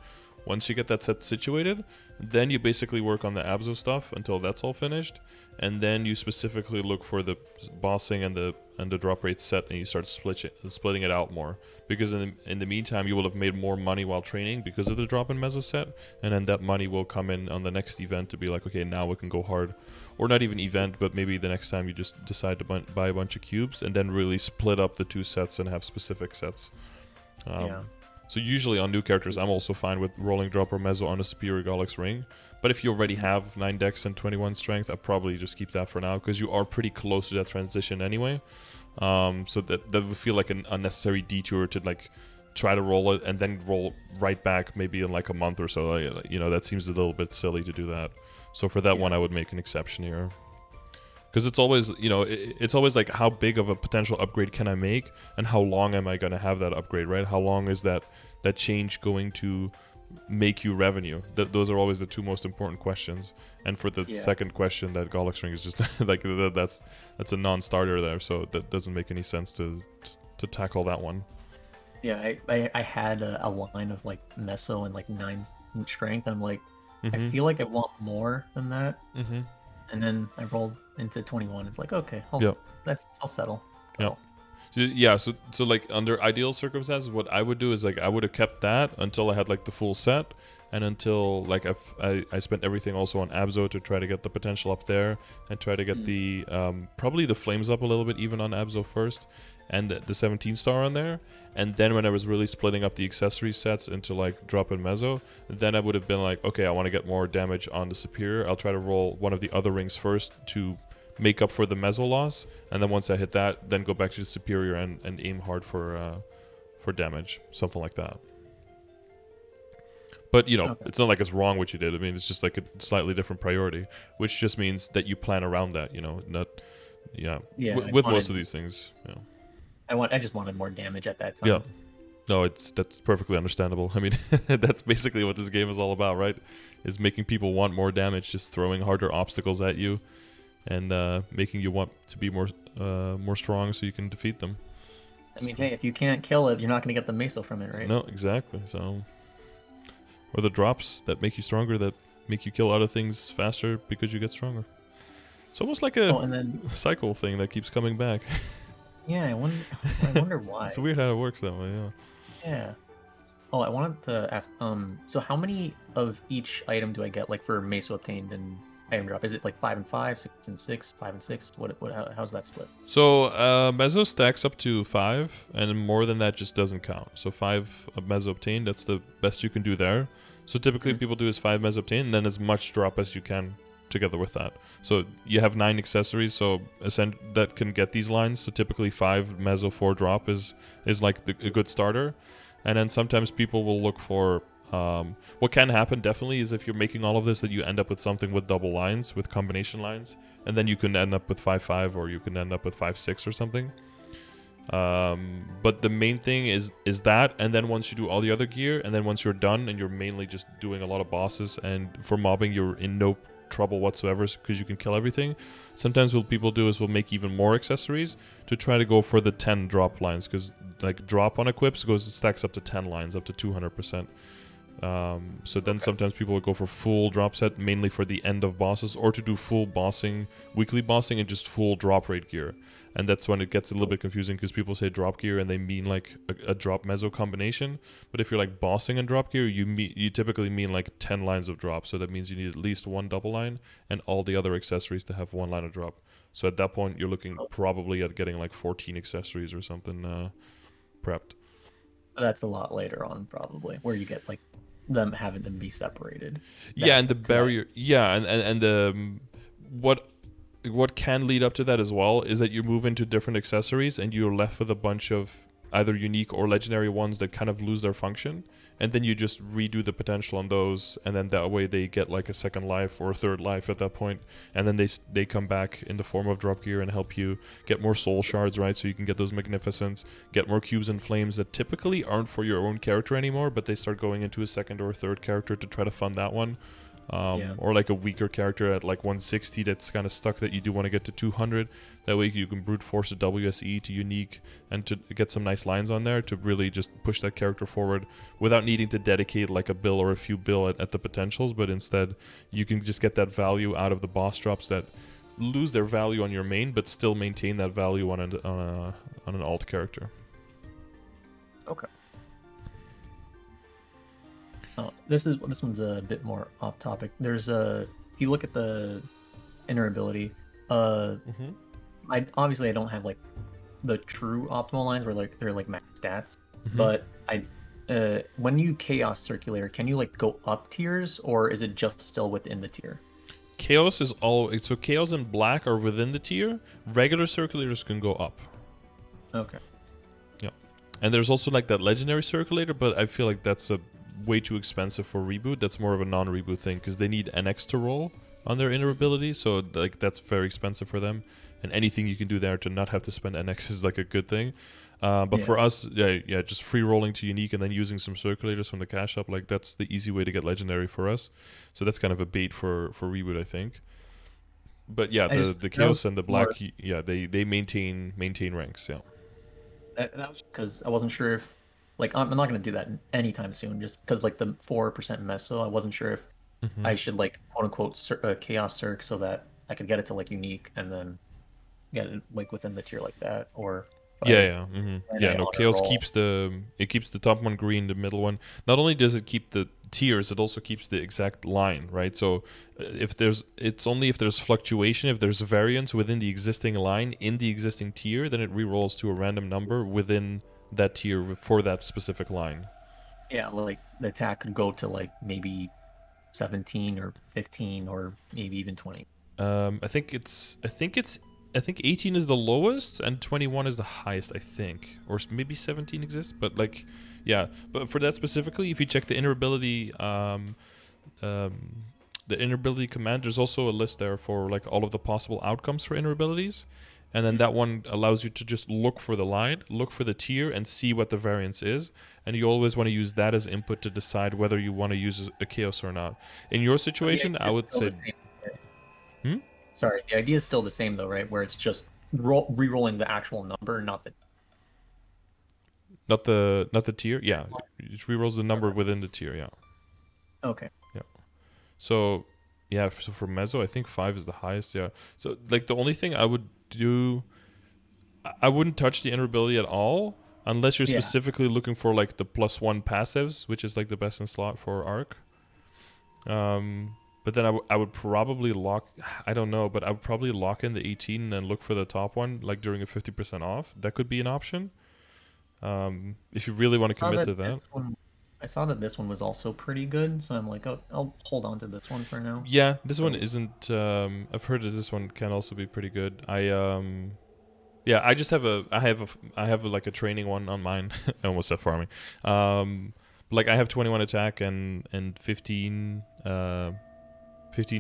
Once you get that set situated, then you basically work on the Abso stuff until that's all finished, and then you specifically look for the bossing and the drop rate set, and you start splitting it out more. Because in the meantime, you will have made more money while training because of the drop and mezzo set, and then that money will come in on the next event to be like, okay, now we can go hard. Or not even event, but maybe the next time you just decide to buy a bunch of cubes, and then really split up the two sets and have specific sets. Yeah. So usually on new characters, I'm also fine with rolling drop or mezzo on a superior Golix ring. But if you already have 9 dex and 21 strength, I'd probably just keep that for now, because you are pretty close to that transition anyway. So that would feel like an unnecessary detour to like try to roll it and then roll right back maybe in like a month or so. You know, that seems a little bit silly to do that. So for that one, I would make an exception here. Because it's always, you know, it's always like how big of a potential upgrade can I make, and how long am I going to have that upgrade, right? How long is that change going to make you revenue? Those are always the two most important questions. And for the second question, that Golix ring is just like that's a non-starter there, so that doesn't make any sense to tackle that one. Yeah, I had a line of like meso and like 9 strength. And I'm like, I feel like I want more than that. And then I rolled into 21. It's like, okay, I'll settle. Yeah. Yeah, so like under ideal circumstances, what I would do is like I would have kept that until I had like the full set, and until like I spent everything also on Abzo to try to get the potential up there, and try to get the probably the flames up a little bit even on Abzo first, and the 17 star on there, and then when I was really splitting up the accessory sets into like drop and mezzo, then I would have been like, okay, I want to get more damage on the superior. I'll try to roll one of the other rings first to make up for the mezzo loss, and then once I hit that, then go back to the superior and aim hard for damage, something like that. But you know, it's not like it's wrong what you did. I mean, it's just like a slightly different priority, which just means that you plan around that. You know, not with most of these things. Yeah. I just wanted more damage at that time. Yeah. No, that's perfectly understandable. I mean, that's basically what this game is all about, right? Is making people want more damage, just throwing harder obstacles at you, and making you want to be more strong so you can defeat them. I mean, hey, if you can't kill it, you're not going to get the meso from it, right? No, exactly. So, or the drops that make you stronger, that make you kill other things faster because you get stronger. It's almost like a cycle thing that keeps coming back. Yeah, I wonder why. It's weird how it works that way. Yeah. Yeah. Oh, I wanted to ask. So how many of each item do I get, like for meso obtained and item drop? Is it like 5 and 5, 6 and 6, 5 and 6? How's that split? So meso stacks up to 5, and more than that just doesn't count. So 5 meso obtained, that's the best you can do there. So typically people do is 5 meso obtained, and then as much drop as you can together with that. So you have 9 accessories, so that can get these lines. So typically 5 meso 4 drop is like a good starter. And then sometimes people will look for what can happen definitely is if you're making all of this, that you end up with something with double lines, with combination lines, and then you can end up with 5-5, or you can end up with 5-6 or something. But the main thing is that, and then once you do all the other gear, and then once you're done and you're mainly just doing a lot of bosses, and for mobbing you're in no trouble whatsoever because you can kill everything. Sometimes what people do is we'll make even more accessories to try to go for the 10 drop lines, because like drop on equips stacks up to 10 lines, up to 200%. So then sometimes people will go for full drop set, mainly for the end of bosses, or to do full bossing, weekly bossing, and just full drop rate gear. And that's when it gets a little bit confusing, because people say drop gear and they mean like a drop meso combination. But if you're like bossing and drop gear, you typically mean like 10 lines of drop. So that means you need at least 1 double line and all the other accessories to have 1 line of drop. So at that point, you're looking probably at getting like 14 accessories or something prepped. That's a lot later on, probably, where you get like them having them be separated. Yeah, and the barrier. Yeah, and what can lead up to that as well is that you move into different accessories and you're left with a bunch of either unique or legendary ones that kind of lose their function, and then you just redo the potential on those, and then that way they get like a second life or a third life at that point, and then they come back in the form of drop gear and help you get more soul shards, right? So you can get those magnificents, get more cubes and flames that typically aren't for your own character anymore, but they start going into a second or third character to try to fund that one. Or like a weaker character at like 160 that's kind of stuck that you do want to get to 200. That way you can brute force a WSE to unique and to get some nice lines on there to really just push that character forward without needing to dedicate like a bill or a few bill at the potentials, but instead you can just get that value out of the boss drops that lose their value on your main but still maintain that value on an alt character. Okay. This one's a bit more off topic. There's if you look at the inner ability, I don't have like the true optimal lines where like they're like max stats, but when you chaos circulator, can you like go up tiers, or is it just still within the tier? Chaos is so chaos and black are within the tier. Regular circulators can go up. Okay. Yeah, and there's also like that legendary circulator, but I feel like that's a way too expensive for reboot. That's more of a non-reboot thing because they need NX to roll on their inner ability, so like that's very expensive for them, and anything you can do there to not have to spend NX is like a good thing. But for us, just free rolling to unique and then using some circulators from the cash up, like that's the easy way to get legendary for us. So that's kind of a bait for reboot, I think. But yeah, the chaos and the black, they maintain ranks. Yeah, that was because I wasn't sure if, like, I'm not going to do that anytime soon, just because, like, the 4% meso, I wasn't sure if I should, like, quote-unquote, chaos circ so that I could get it to, like, unique and then get it, like, within the tier like that, or Yeah. Yeah, no, honor Chaos roll. keeps the top one green, the middle one. Not only does it keep the tiers, it also keeps the exact line, right? So it's only if there's fluctuation, if there's variance within the existing line in the existing tier, then it rerolls to a random number within that tier for that specific line. Yeah, like the attack could go to like maybe 17 or 15 or maybe even 20. I think 18 is the lowest and 21 is the highest, I think. Or maybe 17 exists, but like, yeah. But for that specifically, if you check the inner ability, command, there's also a list there for like all of the possible outcomes for inner abilities. And then that one allows you to just look for the line, look for the tier, and see what the variance is. And you always want to use that as input to decide whether you want to use a chaos or not. In your situation, I would say... Sorry, the idea is still the same though, right? Where it's just re-rolling the actual number, not the... Not the tier? Yeah, it rerolls the number within the tier, yeah. Okay. Yeah. So, yeah, so for Mezzo, I think 5 is the highest, yeah. So, like, the only thing I would do... I wouldn't touch the inner ability at all, unless you're specifically looking for, like, the +1 passives, which is, like, the best in slot for Arc. But then I would probably lock... I don't know, but I would probably lock in the 18 and then look for the top one, like, during a 50% off. That could be an option. If you really want to commit to that. I saw that this one was also pretty good, so I'm like, oh, I'll hold on to this one for now. Yeah, this one isn't. I've heard that this one can also be pretty good. Yeah, I just have I have like a training one on mine. I almost said farming. Like I have 21 attack and 15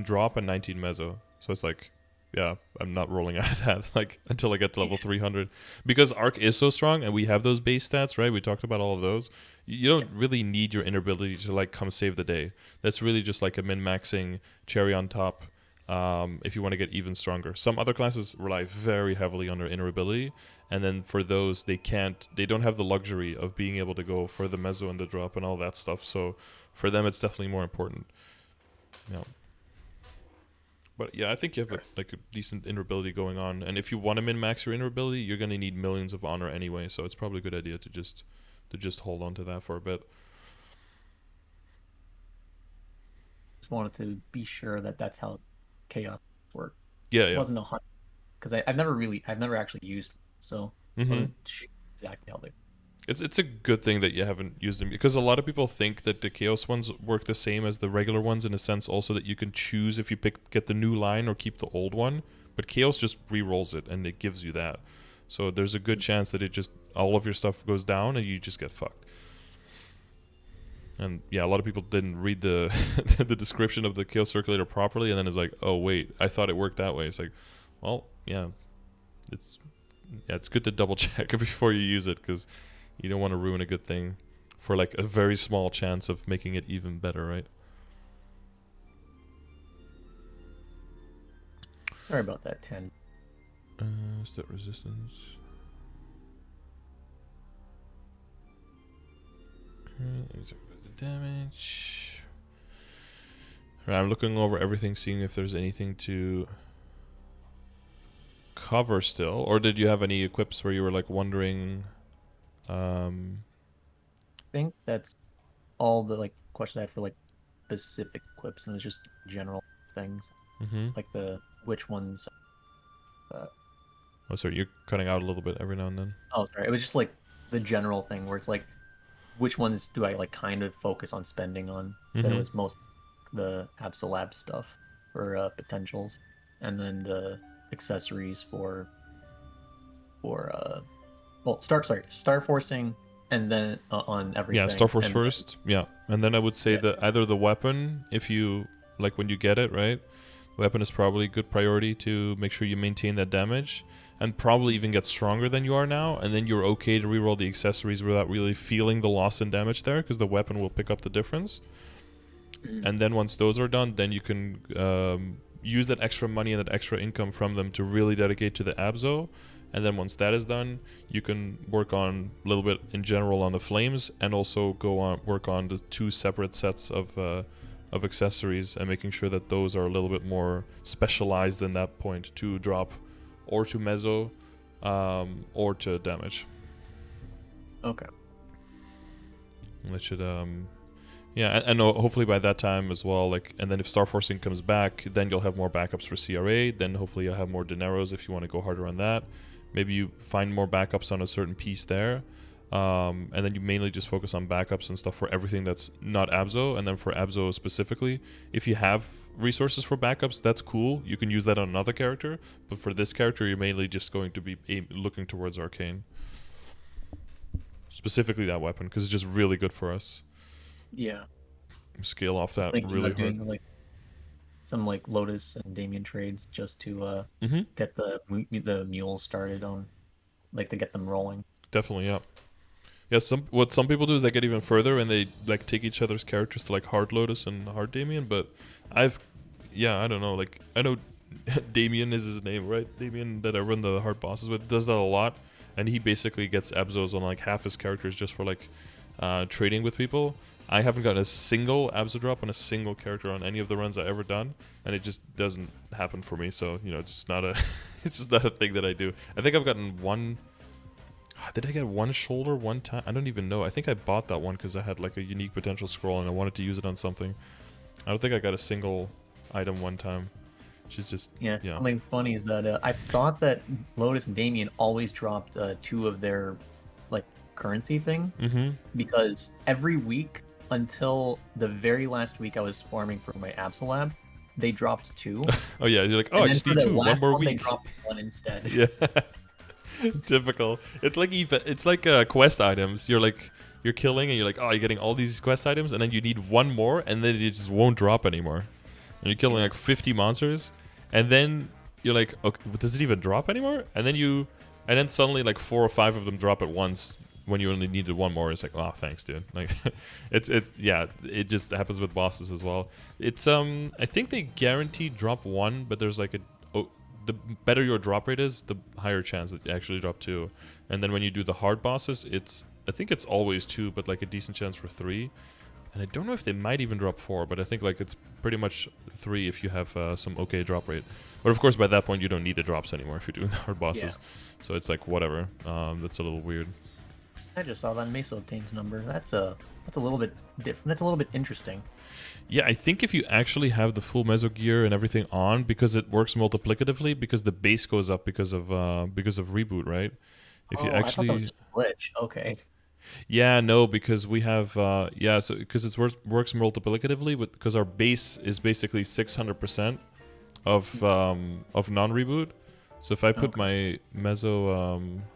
drop and 19 mezzo. So it's like, yeah, I'm not rolling out of that like until I get to level 300, because Arc is so strong and we have those base stats, right? We talked about all of those. You don't really need your inner ability to like come save the day. That's really just like a min-maxing cherry on top. If you want to get even stronger. Some other classes rely very heavily on their inner ability, and then for those they don't have the luxury of being able to go for the mezzo and the drop and all that stuff. So for them, it's definitely more important. Yeah. But yeah, I think you have a decent inner ability going on, and if you want to min-max your inner ability, you're gonna need millions of honor anyway. So it's probably a good idea to just hold on to that for a bit. Just wanted to be sure that that's how chaos work. Yeah, It wasn't 100, because I've never actually used, so wasn't sure exactly how they. It's a good thing that you haven't used them, because a lot of people think that the chaos ones work the same as the regular ones in a sense also that you can choose if you get the new line or keep the old one, but chaos just re-rolls it and it gives you that. So there's a good chance that it just all of your stuff goes down and you just get fucked. And yeah, a lot of people didn't read the the description of the chaos circulator properly, and then it's like, oh wait, I thought it worked that way. It's like, well, yeah, it's good to double check before you use it, because you don't want to ruin a good thing for like a very small chance of making it even better, right? Sorry about that, 10. Step resistance. Okay, the damage. Right, I'm looking over everything, seeing if there's anything to cover still, or did you have any equips where you were like wondering? I think that's all the like questions I had for like specific equips, and it's just general things, like the which ones. Oh, sorry, you're cutting out a little bit every now and then. Oh, sorry, it was just like the general thing where it's like, which ones do I like kind of focus on spending on? Then it was most the Absolab stuff for potentials, and then the accessories for Star Forcing, and then on everything. Yeah, Star Force first. Yeah, and then I would say that either the weapon, if you like when you get it, right? The weapon is probably a good priority to make sure you maintain that damage, and probably even get stronger than you are now, and then you're okay to reroll the accessories without really feeling the loss in damage there, because the weapon will pick up the difference. And then once those are done, then you can use that extra money and that extra income from them to really dedicate to the Abzo. And then once that is done, you can work on a little bit in general on the flames, and also work on the 2 separate sets of accessories, and making sure that those are a little bit more specialized in that point to drop or to mezzo or to damage. Okay. That should yeah, and hopefully by that time as well, like, and then if Star Forcing comes back, then you'll have more backups for CRA. Then hopefully you'll have more dineros if you want to go harder on that. Maybe you find more backups on a certain piece there, and then you mainly just focus on backups and stuff for everything that's not Abzo. And then for Abzo specifically, if you have resources for backups, that's cool. You can use that on another character, but for this character, you're mainly just going to be looking towards Arcane. Specifically that weapon, because it's just really good for us. Yeah. Scale off that Thinking really about hard. doing like some like Lotus and Damien trades just to Mm-hmm. get the mules started on, like to get them rolling. Definitely, yeah. Yeah, what some people do is they get even further and they like take each other's characters to like hard Lotus and hard Damien, but I don't know, like I know Damien is his name, right? Damien that I run the hard bosses with does that a lot, and he basically gets Abzos on like half his characters just for like trading with people. I haven't gotten a single Abzo drop on a single character on any of the runs I've ever done, and it just doesn't happen for me. So it's just not a it's just not a thing that I do. I think I've gotten one. Did I get one shoulder one time? I don't even know. I think I bought that one because I had like a unique potential scroll and I wanted to use it on something. I don't think I got a single item one time. Which is just Something funny is that I thought that Lotus and Damien always dropped 2 of their like currency thing, because every week until the very last week I was farming for my Absolab, they dropped 2. Oh yeah, you're like, oh, I just need 2. One more week. They dropped 1 instead. Yeah. Typical. It's like quest items. You're killing and you're like, oh, you're getting all these quest items, and then you need one more, and then it just won't drop anymore. And you're killing like 50 monsters, and then you're like, okay, does it even drop anymore? And then suddenly like 4 or 5 of them drop at once when you only needed one more. It's like, oh, thanks, dude. Like, it just happens with bosses as well. It's I think they guarantee drop 1, but there's like the better your drop rate is, the higher chance that you actually drop 2. And then when you do the hard bosses, I think it's always 2, but like a decent chance for 3. And I don't know if they might even drop 4, but I think like it's pretty much 3 if you have some okay drop rate. But of course, by that point, you don't need the drops anymore if you're doing the hard bosses. Yeah. So it's like whatever. That's a little weird. I just saw that Mesa obtains number. That's a little bit different. That's a little bit interesting. Yeah, I think if you actually have the full meso gear and everything on, because it works multiplicatively, because the base goes up because of reboot, right? If you actually, I thought that was just a glitch. Okay. Yeah, no, because we have so because it works multiplicatively because our base is basically 600% of non-reboot. So if I put my meso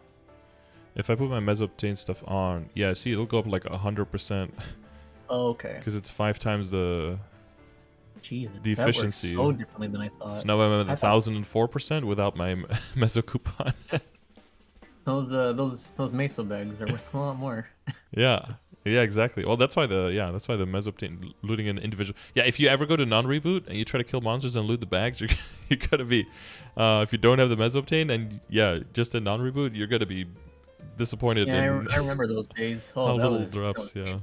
obtain stuff on, yeah, see, it'll go up like 100%. Oh, okay. Because it's 5 times the efficiency. That works so differently than I thought. So now I'm at 1,004% without my meso coupon. Those meso bags are worth a lot more. Yeah, exactly. Well, that's why the meso obtain looting an individual. Yeah, if you ever go to non-reboot and you try to kill monsters and loot the bags, you're gonna be if you don't have the meso obtain and just a non-reboot, you're gonna be disappointed. Yeah, I remember those days. Oh, little drops. Yeah.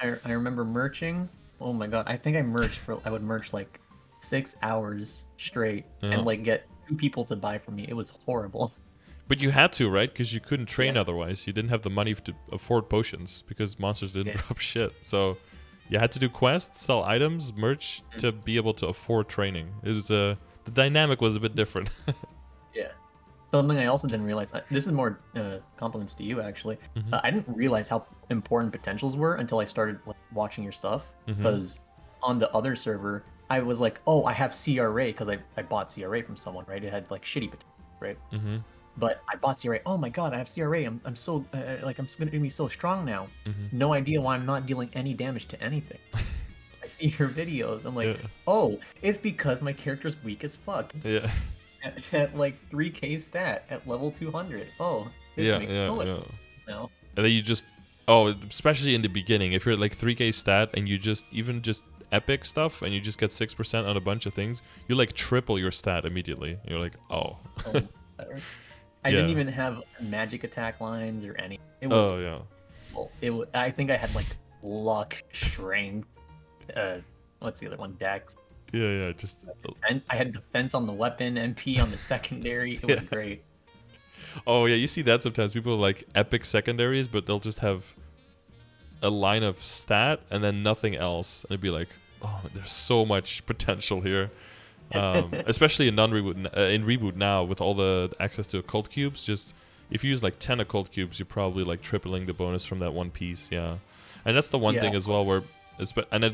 I remember merching. Oh my god, I think I would merch like 6 hours straight and like get 2 people to buy from me. It was horrible. But you had to, right? Because you couldn't train otherwise. You didn't have the money to afford potions because monsters didn't drop shit. So you had to do quests, sell items, merch to be able to afford training. It was the dynamic was a bit different. Yeah. Something I also didn't realize. This is more compliments to you, actually. I didn't realize how important potentials were until I started watching your stuff. Because on the other server, I was like, oh, I have CRA because I bought CRA from someone, right? It had like shitty potentials, right? But I bought CRA. Oh my god, I have CRA. I'm so I'm gonna be so strong now. No idea why I'm not dealing any damage to anything. I see your videos. I'm like, oh, it's because my character's weak as fuck. Yeah. At like 3k stat at level 200. Oh, this makes so much sense now. And then you just, especially in the beginning, if you're at like 3k stat and you just epic stuff and you just get 6% on a bunch of things, you like triple your stat immediately. You're like, oh. I didn't even have magic attack lines or anything. It was, I think I had like luck, strength, what's the other one? Dex. Yeah, just... And I had defense on the weapon, MP on the secondary. It was great. Oh yeah, you see that sometimes. People like epic secondaries, but they'll just have a line of stat and then nothing else. And it'd be like, oh, there's so much potential here. Especially in non-reboot, in reboot now with all the access to occult cubes. Just if you use like 10 occult cubes, you're probably like tripling the bonus from that one piece. Yeah, and that's the one thing as well where, and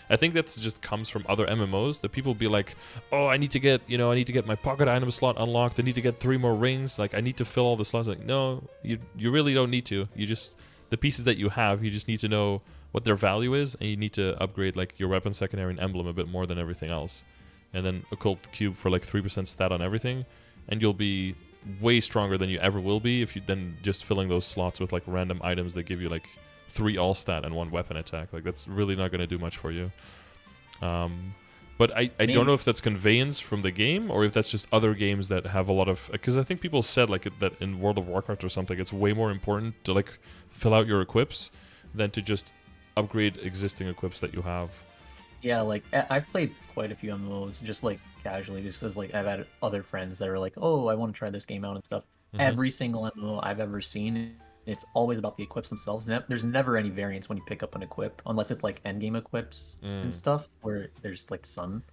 I think that just comes from other MMOs that people be like, oh, I need to get my pocket item slot unlocked. I need to get 3 more rings. Like I need to fill all the slots. Like no, you really don't need to. You just, the pieces that you have, you just need to know what their value is, and you need to upgrade like your weapon, secondary, and emblem a bit more than everything else. And then occult cube for like 3% stat on everything, and you'll be way stronger than you ever will be if you then just filling those slots with like random items that give you like 3 all stat and 1 weapon attack. Like that's really not going to do much for you. But I don't know if that's conveyance from the game or if that's just other games that have a lot of, because I think people said like that in World of Warcraft or something, it's way more important to like fill out your equips than to just upgrade existing equips that you have. Yeah, like I've played quite a few MMOs just like casually, just because like I've had other friends that are like, oh, I want to try this game out and stuff. Every single MMO I've ever seen, it's always about the equips themselves. There's never any variance when you pick up an equip, unless it's like endgame equips and stuff where there's like sun.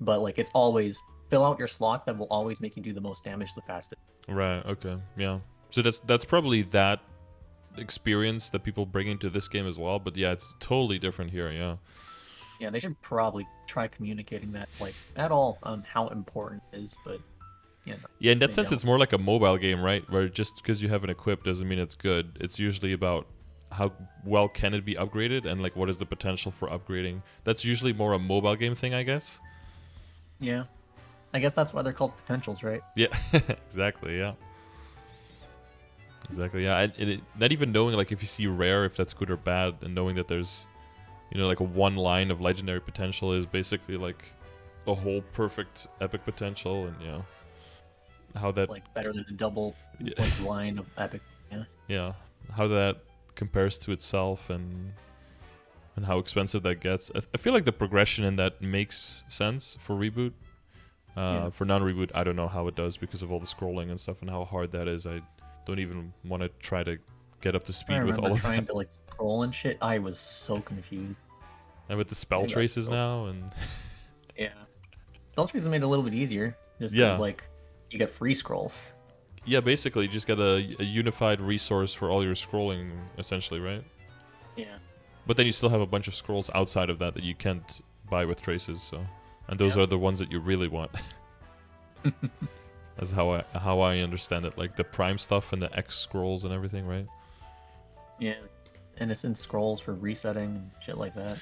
But like it's always fill out your slots that will always make you do the most damage the fastest. Right. Okay. Yeah. So that's probably that experience that people bring into this game as well. But yeah, it's totally different here. Yeah. Yeah, they should probably try communicating that like at all how important it is, but yeah. Yeah, in that sense, it's more like a mobile game, right? Where just because you have an equip doesn't mean it's good. It's usually about how well can it be upgraded and like what is the potential for upgrading. That's usually more a mobile game thing, I guess. Yeah, I guess that's why they're called potentials, right? Yeah, exactly. Yeah, exactly. Yeah, not even knowing like if you see rare, if that's good or bad, and knowing that there's, you know, like a 1 line of legendary potential is basically like a whole perfect epic potential, and yeah, how that, it's like better than a double like line of epic. Yeah, how that compares to itself and how expensive that gets. I feel like the progression in that makes sense for reboot. For non-reboot, I don't know how it does because of all the scrolling and stuff and how hard that is. I don't even want to try to get up to speed with all of that. Trying to like scroll and shit, I was so confused. And with the spell traces now, and yeah, spell traces made it a little bit easier. Just because like you get free scrolls. Yeah, basically, you just get a unified resource for all your scrolling, essentially, right? Yeah. But then you still have a bunch of scrolls outside of that you can't buy with traces, so, and those are the ones that you really want. That's how I understand it, like the prime stuff and the X scrolls and everything, right? Yeah. Innocent scrolls for resetting and shit like that.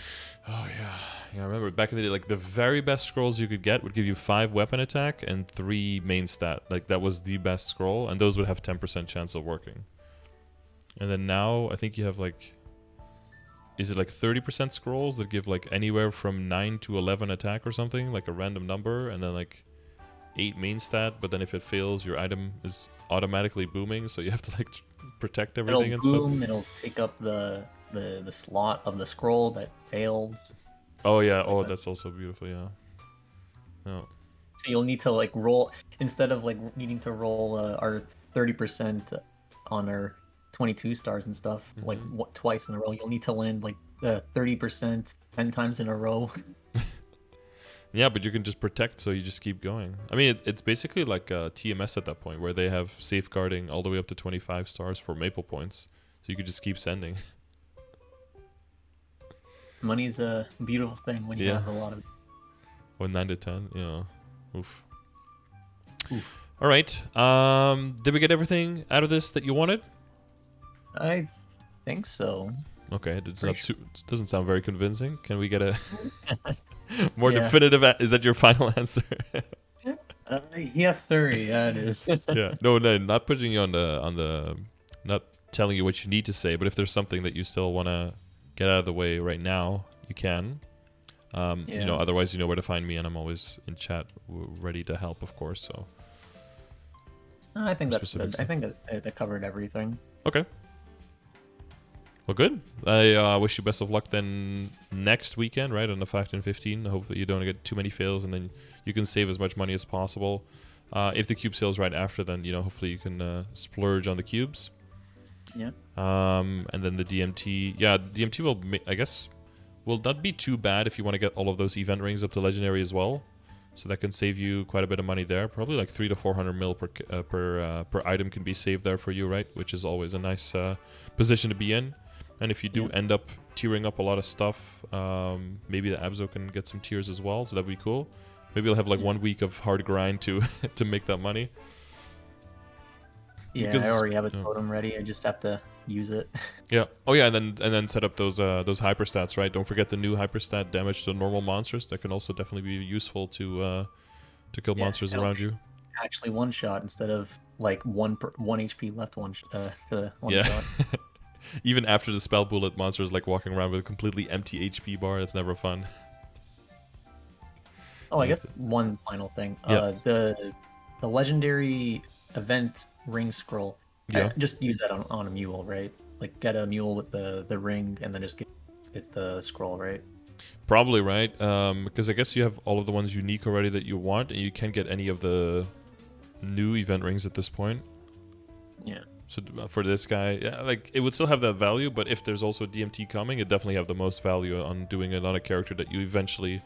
Oh yeah, I remember back in the day, like the very best scrolls you could get would give you 5 weapon attack and 3 main stat. Like that was the best scroll, and those would have 10% chance of working. And then now I think you have like, is it like 30% scrolls that give like anywhere from 9 to 11 attack or something, like a random number, and then like 8 main stat. But then if it fails, your item is automatically booming, so you have to like protect everything and stuff. It'll take up the slot of the scroll that failed. Oh yeah, like that's also beautiful. Yeah. Oh. So you'll need to like roll, instead of like needing to roll our 30% on our 22 stars and stuff like twice in a row. You'll need to land like 30% 10 times in a row. Yeah, but you can just protect, so you just keep going. I mean, it's basically like TMS at that point, where they have safeguarding all the way up to 25 stars for Maple points, so you could just keep sending. Money's a beautiful thing when you have a lot of it. Or 9 to 10, yeah. Oof. All right. Did we get everything out of this that you wanted? I think so. Okay, it doesn't sound very convincing. Can we get a more definitive? Is that your final answer? Yes, sir. Yeah, it is. Yeah. No, not putting you on the, not telling you what you need to say. But if there's something that you still want to get out of the way right now, you can. You know, otherwise you know where to find me, and I'm always in chat, ready to help, of course. So. I think that's good. I think that covered everything. Okay. Well, good. I wish you best of luck then next weekend, right, on the 5 and 15. I hope that you don't get too many fails, and then you can save as much money as possible. If the cube sale's right after, then, hopefully you can splurge on the cubes. Yeah. And then the DMT. Yeah, DMT will, I guess, will not be too bad if you want to get all of those event rings up to legendary as well. So that can save you quite a bit of money there. Probably like 300 to 400 mil per item can be saved there for you, right? Which is always a nice position to be in. And if you do end up tiering up a lot of stuff, maybe the Abzo can get some tiers as well. So that'd be cool. Maybe you'll have like 1 week of hard grind to to make that money. Yeah, because, I already have a totem ready. I just have to use it. Yeah. Oh yeah, and then set up those hyper stats, right? Don't forget the new hyper stat damage to normal monsters. That can also definitely be useful to kill monsters around you. Actually, one shot instead of like one HP left to one shot. Even after the spell bullet, monsters like walking around with a completely empty HP bar. It's never fun. Oh, I guess one final thing. The legendary event ring scroll. Yeah. Just use that on a mule, right? Like get a mule with the ring and then just get the scroll, right? Probably, right? Because I guess you have all of the ones unique already that you want, and you can't get any of the new event rings at this point. Yeah. So for this guy, yeah, like it would still have that value, but if there's also a DMT coming, it definitely have the most value on doing it on a character that you eventually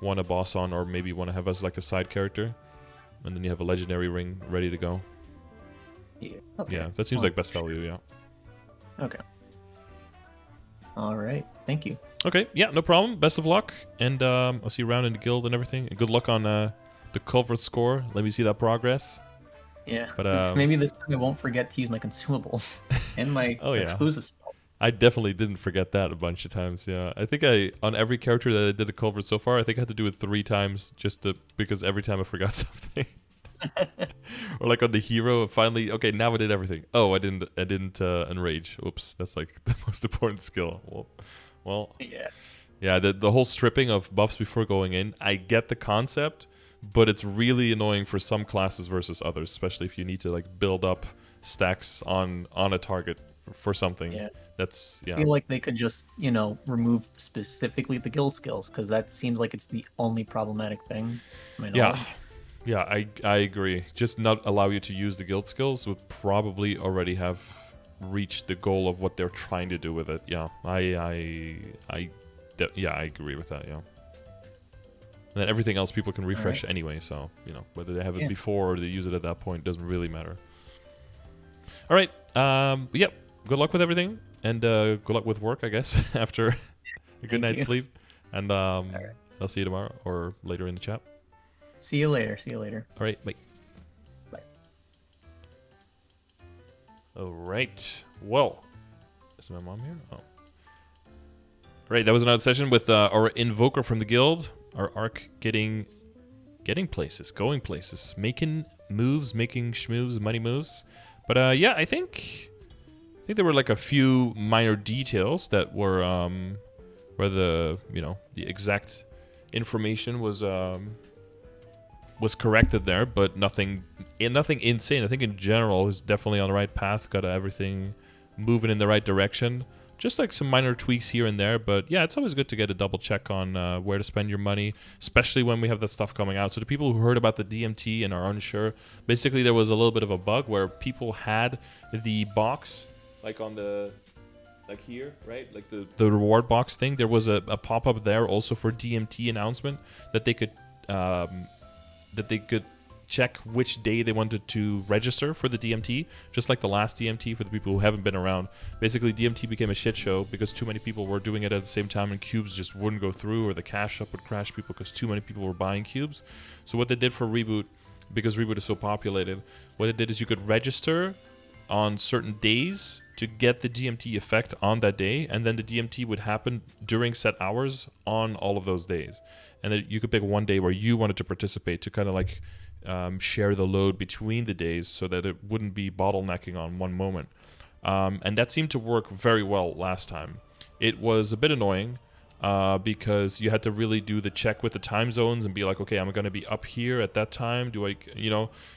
want to boss on, or maybe want to have as like a side character, and then you have a legendary ring ready to go. Yeah. Okay. Yeah, that seems like best value. Yeah. Okay. All right. Thank you. Okay. Yeah, no problem. Best of luck, and I'll see you around in the guild and everything. And good luck on the culvert score. Let me see that progress. Yeah. But maybe this time I won't forget to use my consumables and my exclusive spell. I definitely didn't forget that a bunch of times. Yeah, I think on every character that I did a culvert so far, I think I had to do it 3 times because every time I forgot something. Or like on the hero, finally, okay, now I did everything. Oh, I didn't enrage. Oops, that's like the most important skill. Well, yeah. The whole stripping of buffs before going in, I get the concept, but it's really annoying for some classes versus others, especially if you need to like build up stacks on a target for something. Yeah. I feel like they could just, remove specifically the guild skills, because that seems like it's the only problematic thing. Yeah, I agree. Just not allow you to use the guild skills would probably already have reached the goal of what they're trying to do with it. Yeah, I agree with that. Yeah. And then everything else people can refresh anyway, so whether they have it before or they use it at that point doesn't really matter. All right. Yep. Good luck with everything, and good luck with work, I guess, after a good night's sleep. And I'll see you tomorrow or later in the chat. See you later. All right, bye. Bye. All right. Well, is my mom here? Oh. Right, that was another session with our invoker from the guild. Our arc getting places, going places, making moves, making schmoves, money moves. But yeah, I think there were like a few minor details that were where the exact information was corrected there, but nothing insane. I think in general is definitely on the right path. Got everything moving in the right direction. Just like some minor tweaks here and there, but yeah, it's always good to get a double check on where to spend your money, especially when we have that stuff coming out. So the people who heard about the DMT and are unsure, basically there was a little bit of a bug where people had the box like on the here, right? Like the reward box thing. There was a pop-up there also for DMT announcement that they could check which day they wanted to register for the DMT, just like the last DMT for the people who haven't been around. Basically, DMT became a shit show because too many people were doing it at the same time and cubes just wouldn't go through, or the cash up would crash people because too many people were buying cubes. So what they did for Reboot, because Reboot is so populated, what it did is you could register on certain days to get the DMT effect on that day, and then the DMT would happen during set hours on all of those days. And then you could pick one day where you wanted to participate to kind of like share the load between the days so that it wouldn't be bottlenecking on one moment. And that seemed to work very well last time. It was a bit annoying because you had to really do the check with the time zones and be like, okay, I'm going to be up here at that time. You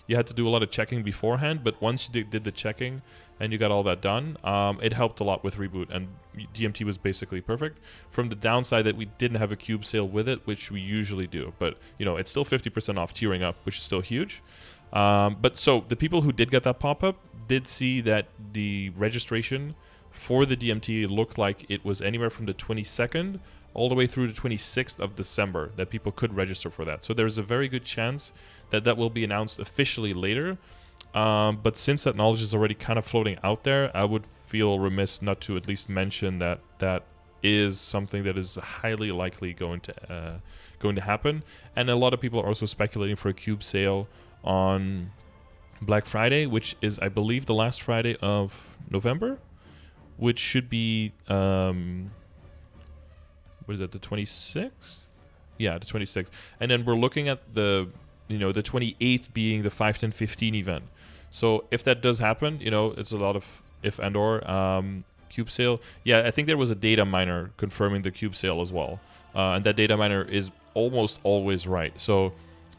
had to do a lot of checking beforehand, but once you did the checking and you got all that done, it helped a lot with Reboot, and DMT was basically perfect. From the downside that we didn't have a cube sale with it, which we usually do, but it's still 50% off tiering up, which is still huge. But so the people who did get that pop-up did see that the registration for the DMT looked like it was anywhere from the 22nd all the way through the 26th of December that people could register for that. So there's a very good chance that that will be announced officially later. But since that knowledge is already kind of floating out there, I would feel remiss not to at least mention that that is something that is highly likely going to happen. And a lot of people are also speculating for a cube sale on Black Friday, which is, I believe, the last Friday of November, which should be what is that, the 26th? Yeah, the 26th. And then we're looking at the 28th being the 5, 10, 15 event. So if that does happen, it's a lot of if and or. Cube sale. Yeah, I think there was a data miner confirming the cube sale as well. And that data miner is almost always right. So,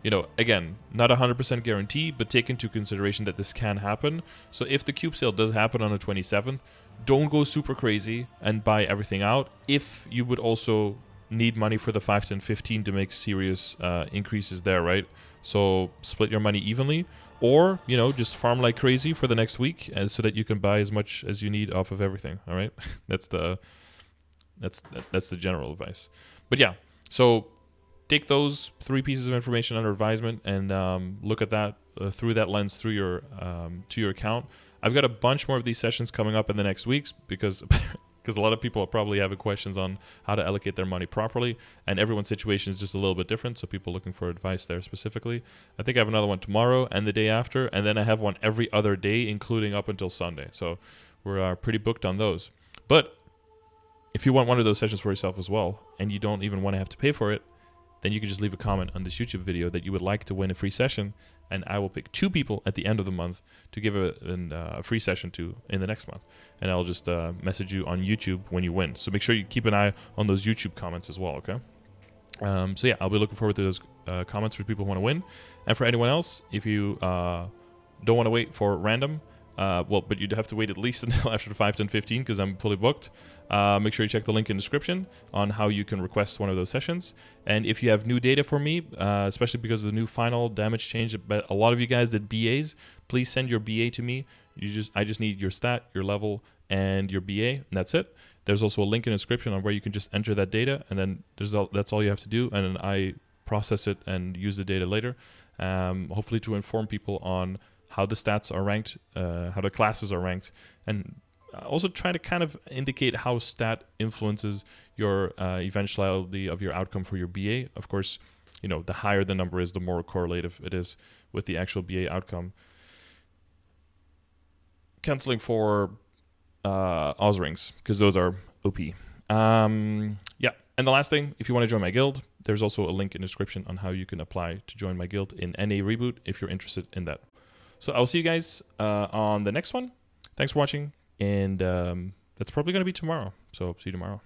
again, not 100% guarantee, but take into consideration that this can happen. So if the cube sale does happen on the 27th, don't go super crazy and buy everything out. If you would also need money for the 5, 10, 15 to make serious increases there, right? So split your money evenly, or just farm like crazy for the next week, so that you can buy as much as you need off of everything. All right, that's the general advice. But yeah, so take those 3 pieces of information under advisement and look at that through that lens, through your to your account. I've got a bunch more of these sessions coming up in the next weeks because a lot of people are probably having questions on how to allocate their money properly, and everyone's situation is just a little bit different, so people looking for advice there specifically. I think I have another one tomorrow and the day after, and then I have one every other day, including up until Sunday. So we're pretty booked on those. But if you want one of those sessions for yourself as well, and you don't even want to have to pay for it, then you can just leave a comment on this YouTube video that you would like to win a free session, and I will pick 2 people at the end of the month to give a free session to in the next month. And I'll just message you on YouTube when you win. So make sure you keep an eye on those YouTube comments as well, okay? So yeah, I'll be looking forward to those comments for people who want to win. And for anyone else, if you don't want to wait for random, but you'd have to wait at least until after the 5, 10, 15 because I'm fully booked. Make sure you check the link in the description on how you can request one of those sessions. And if you have new data for me, especially because of the new final damage change, but a lot of you guys did BAs, please send your BA to me. I just need your stat, your level, and your BA, and that's it. There's also a link in the description on where you can just enter that data, and then that's all you have to do, and then I process it and use the data later, hopefully to inform people on how the stats are ranked, how the classes are ranked, and also try to kind of indicate how stat influences your eventuality of your outcome for your BA. Of course, the higher the number is, the more correlative it is with the actual BA outcome. Canceling for Oz rings, because those are OP. Yeah, and the last thing, if you want to join my guild, there's also a link in the description on how you can apply to join my guild in NA Reboot if you're interested in that. So I'll see you guys on the next one. Thanks for watching, and that's probably going to be tomorrow. So see you tomorrow.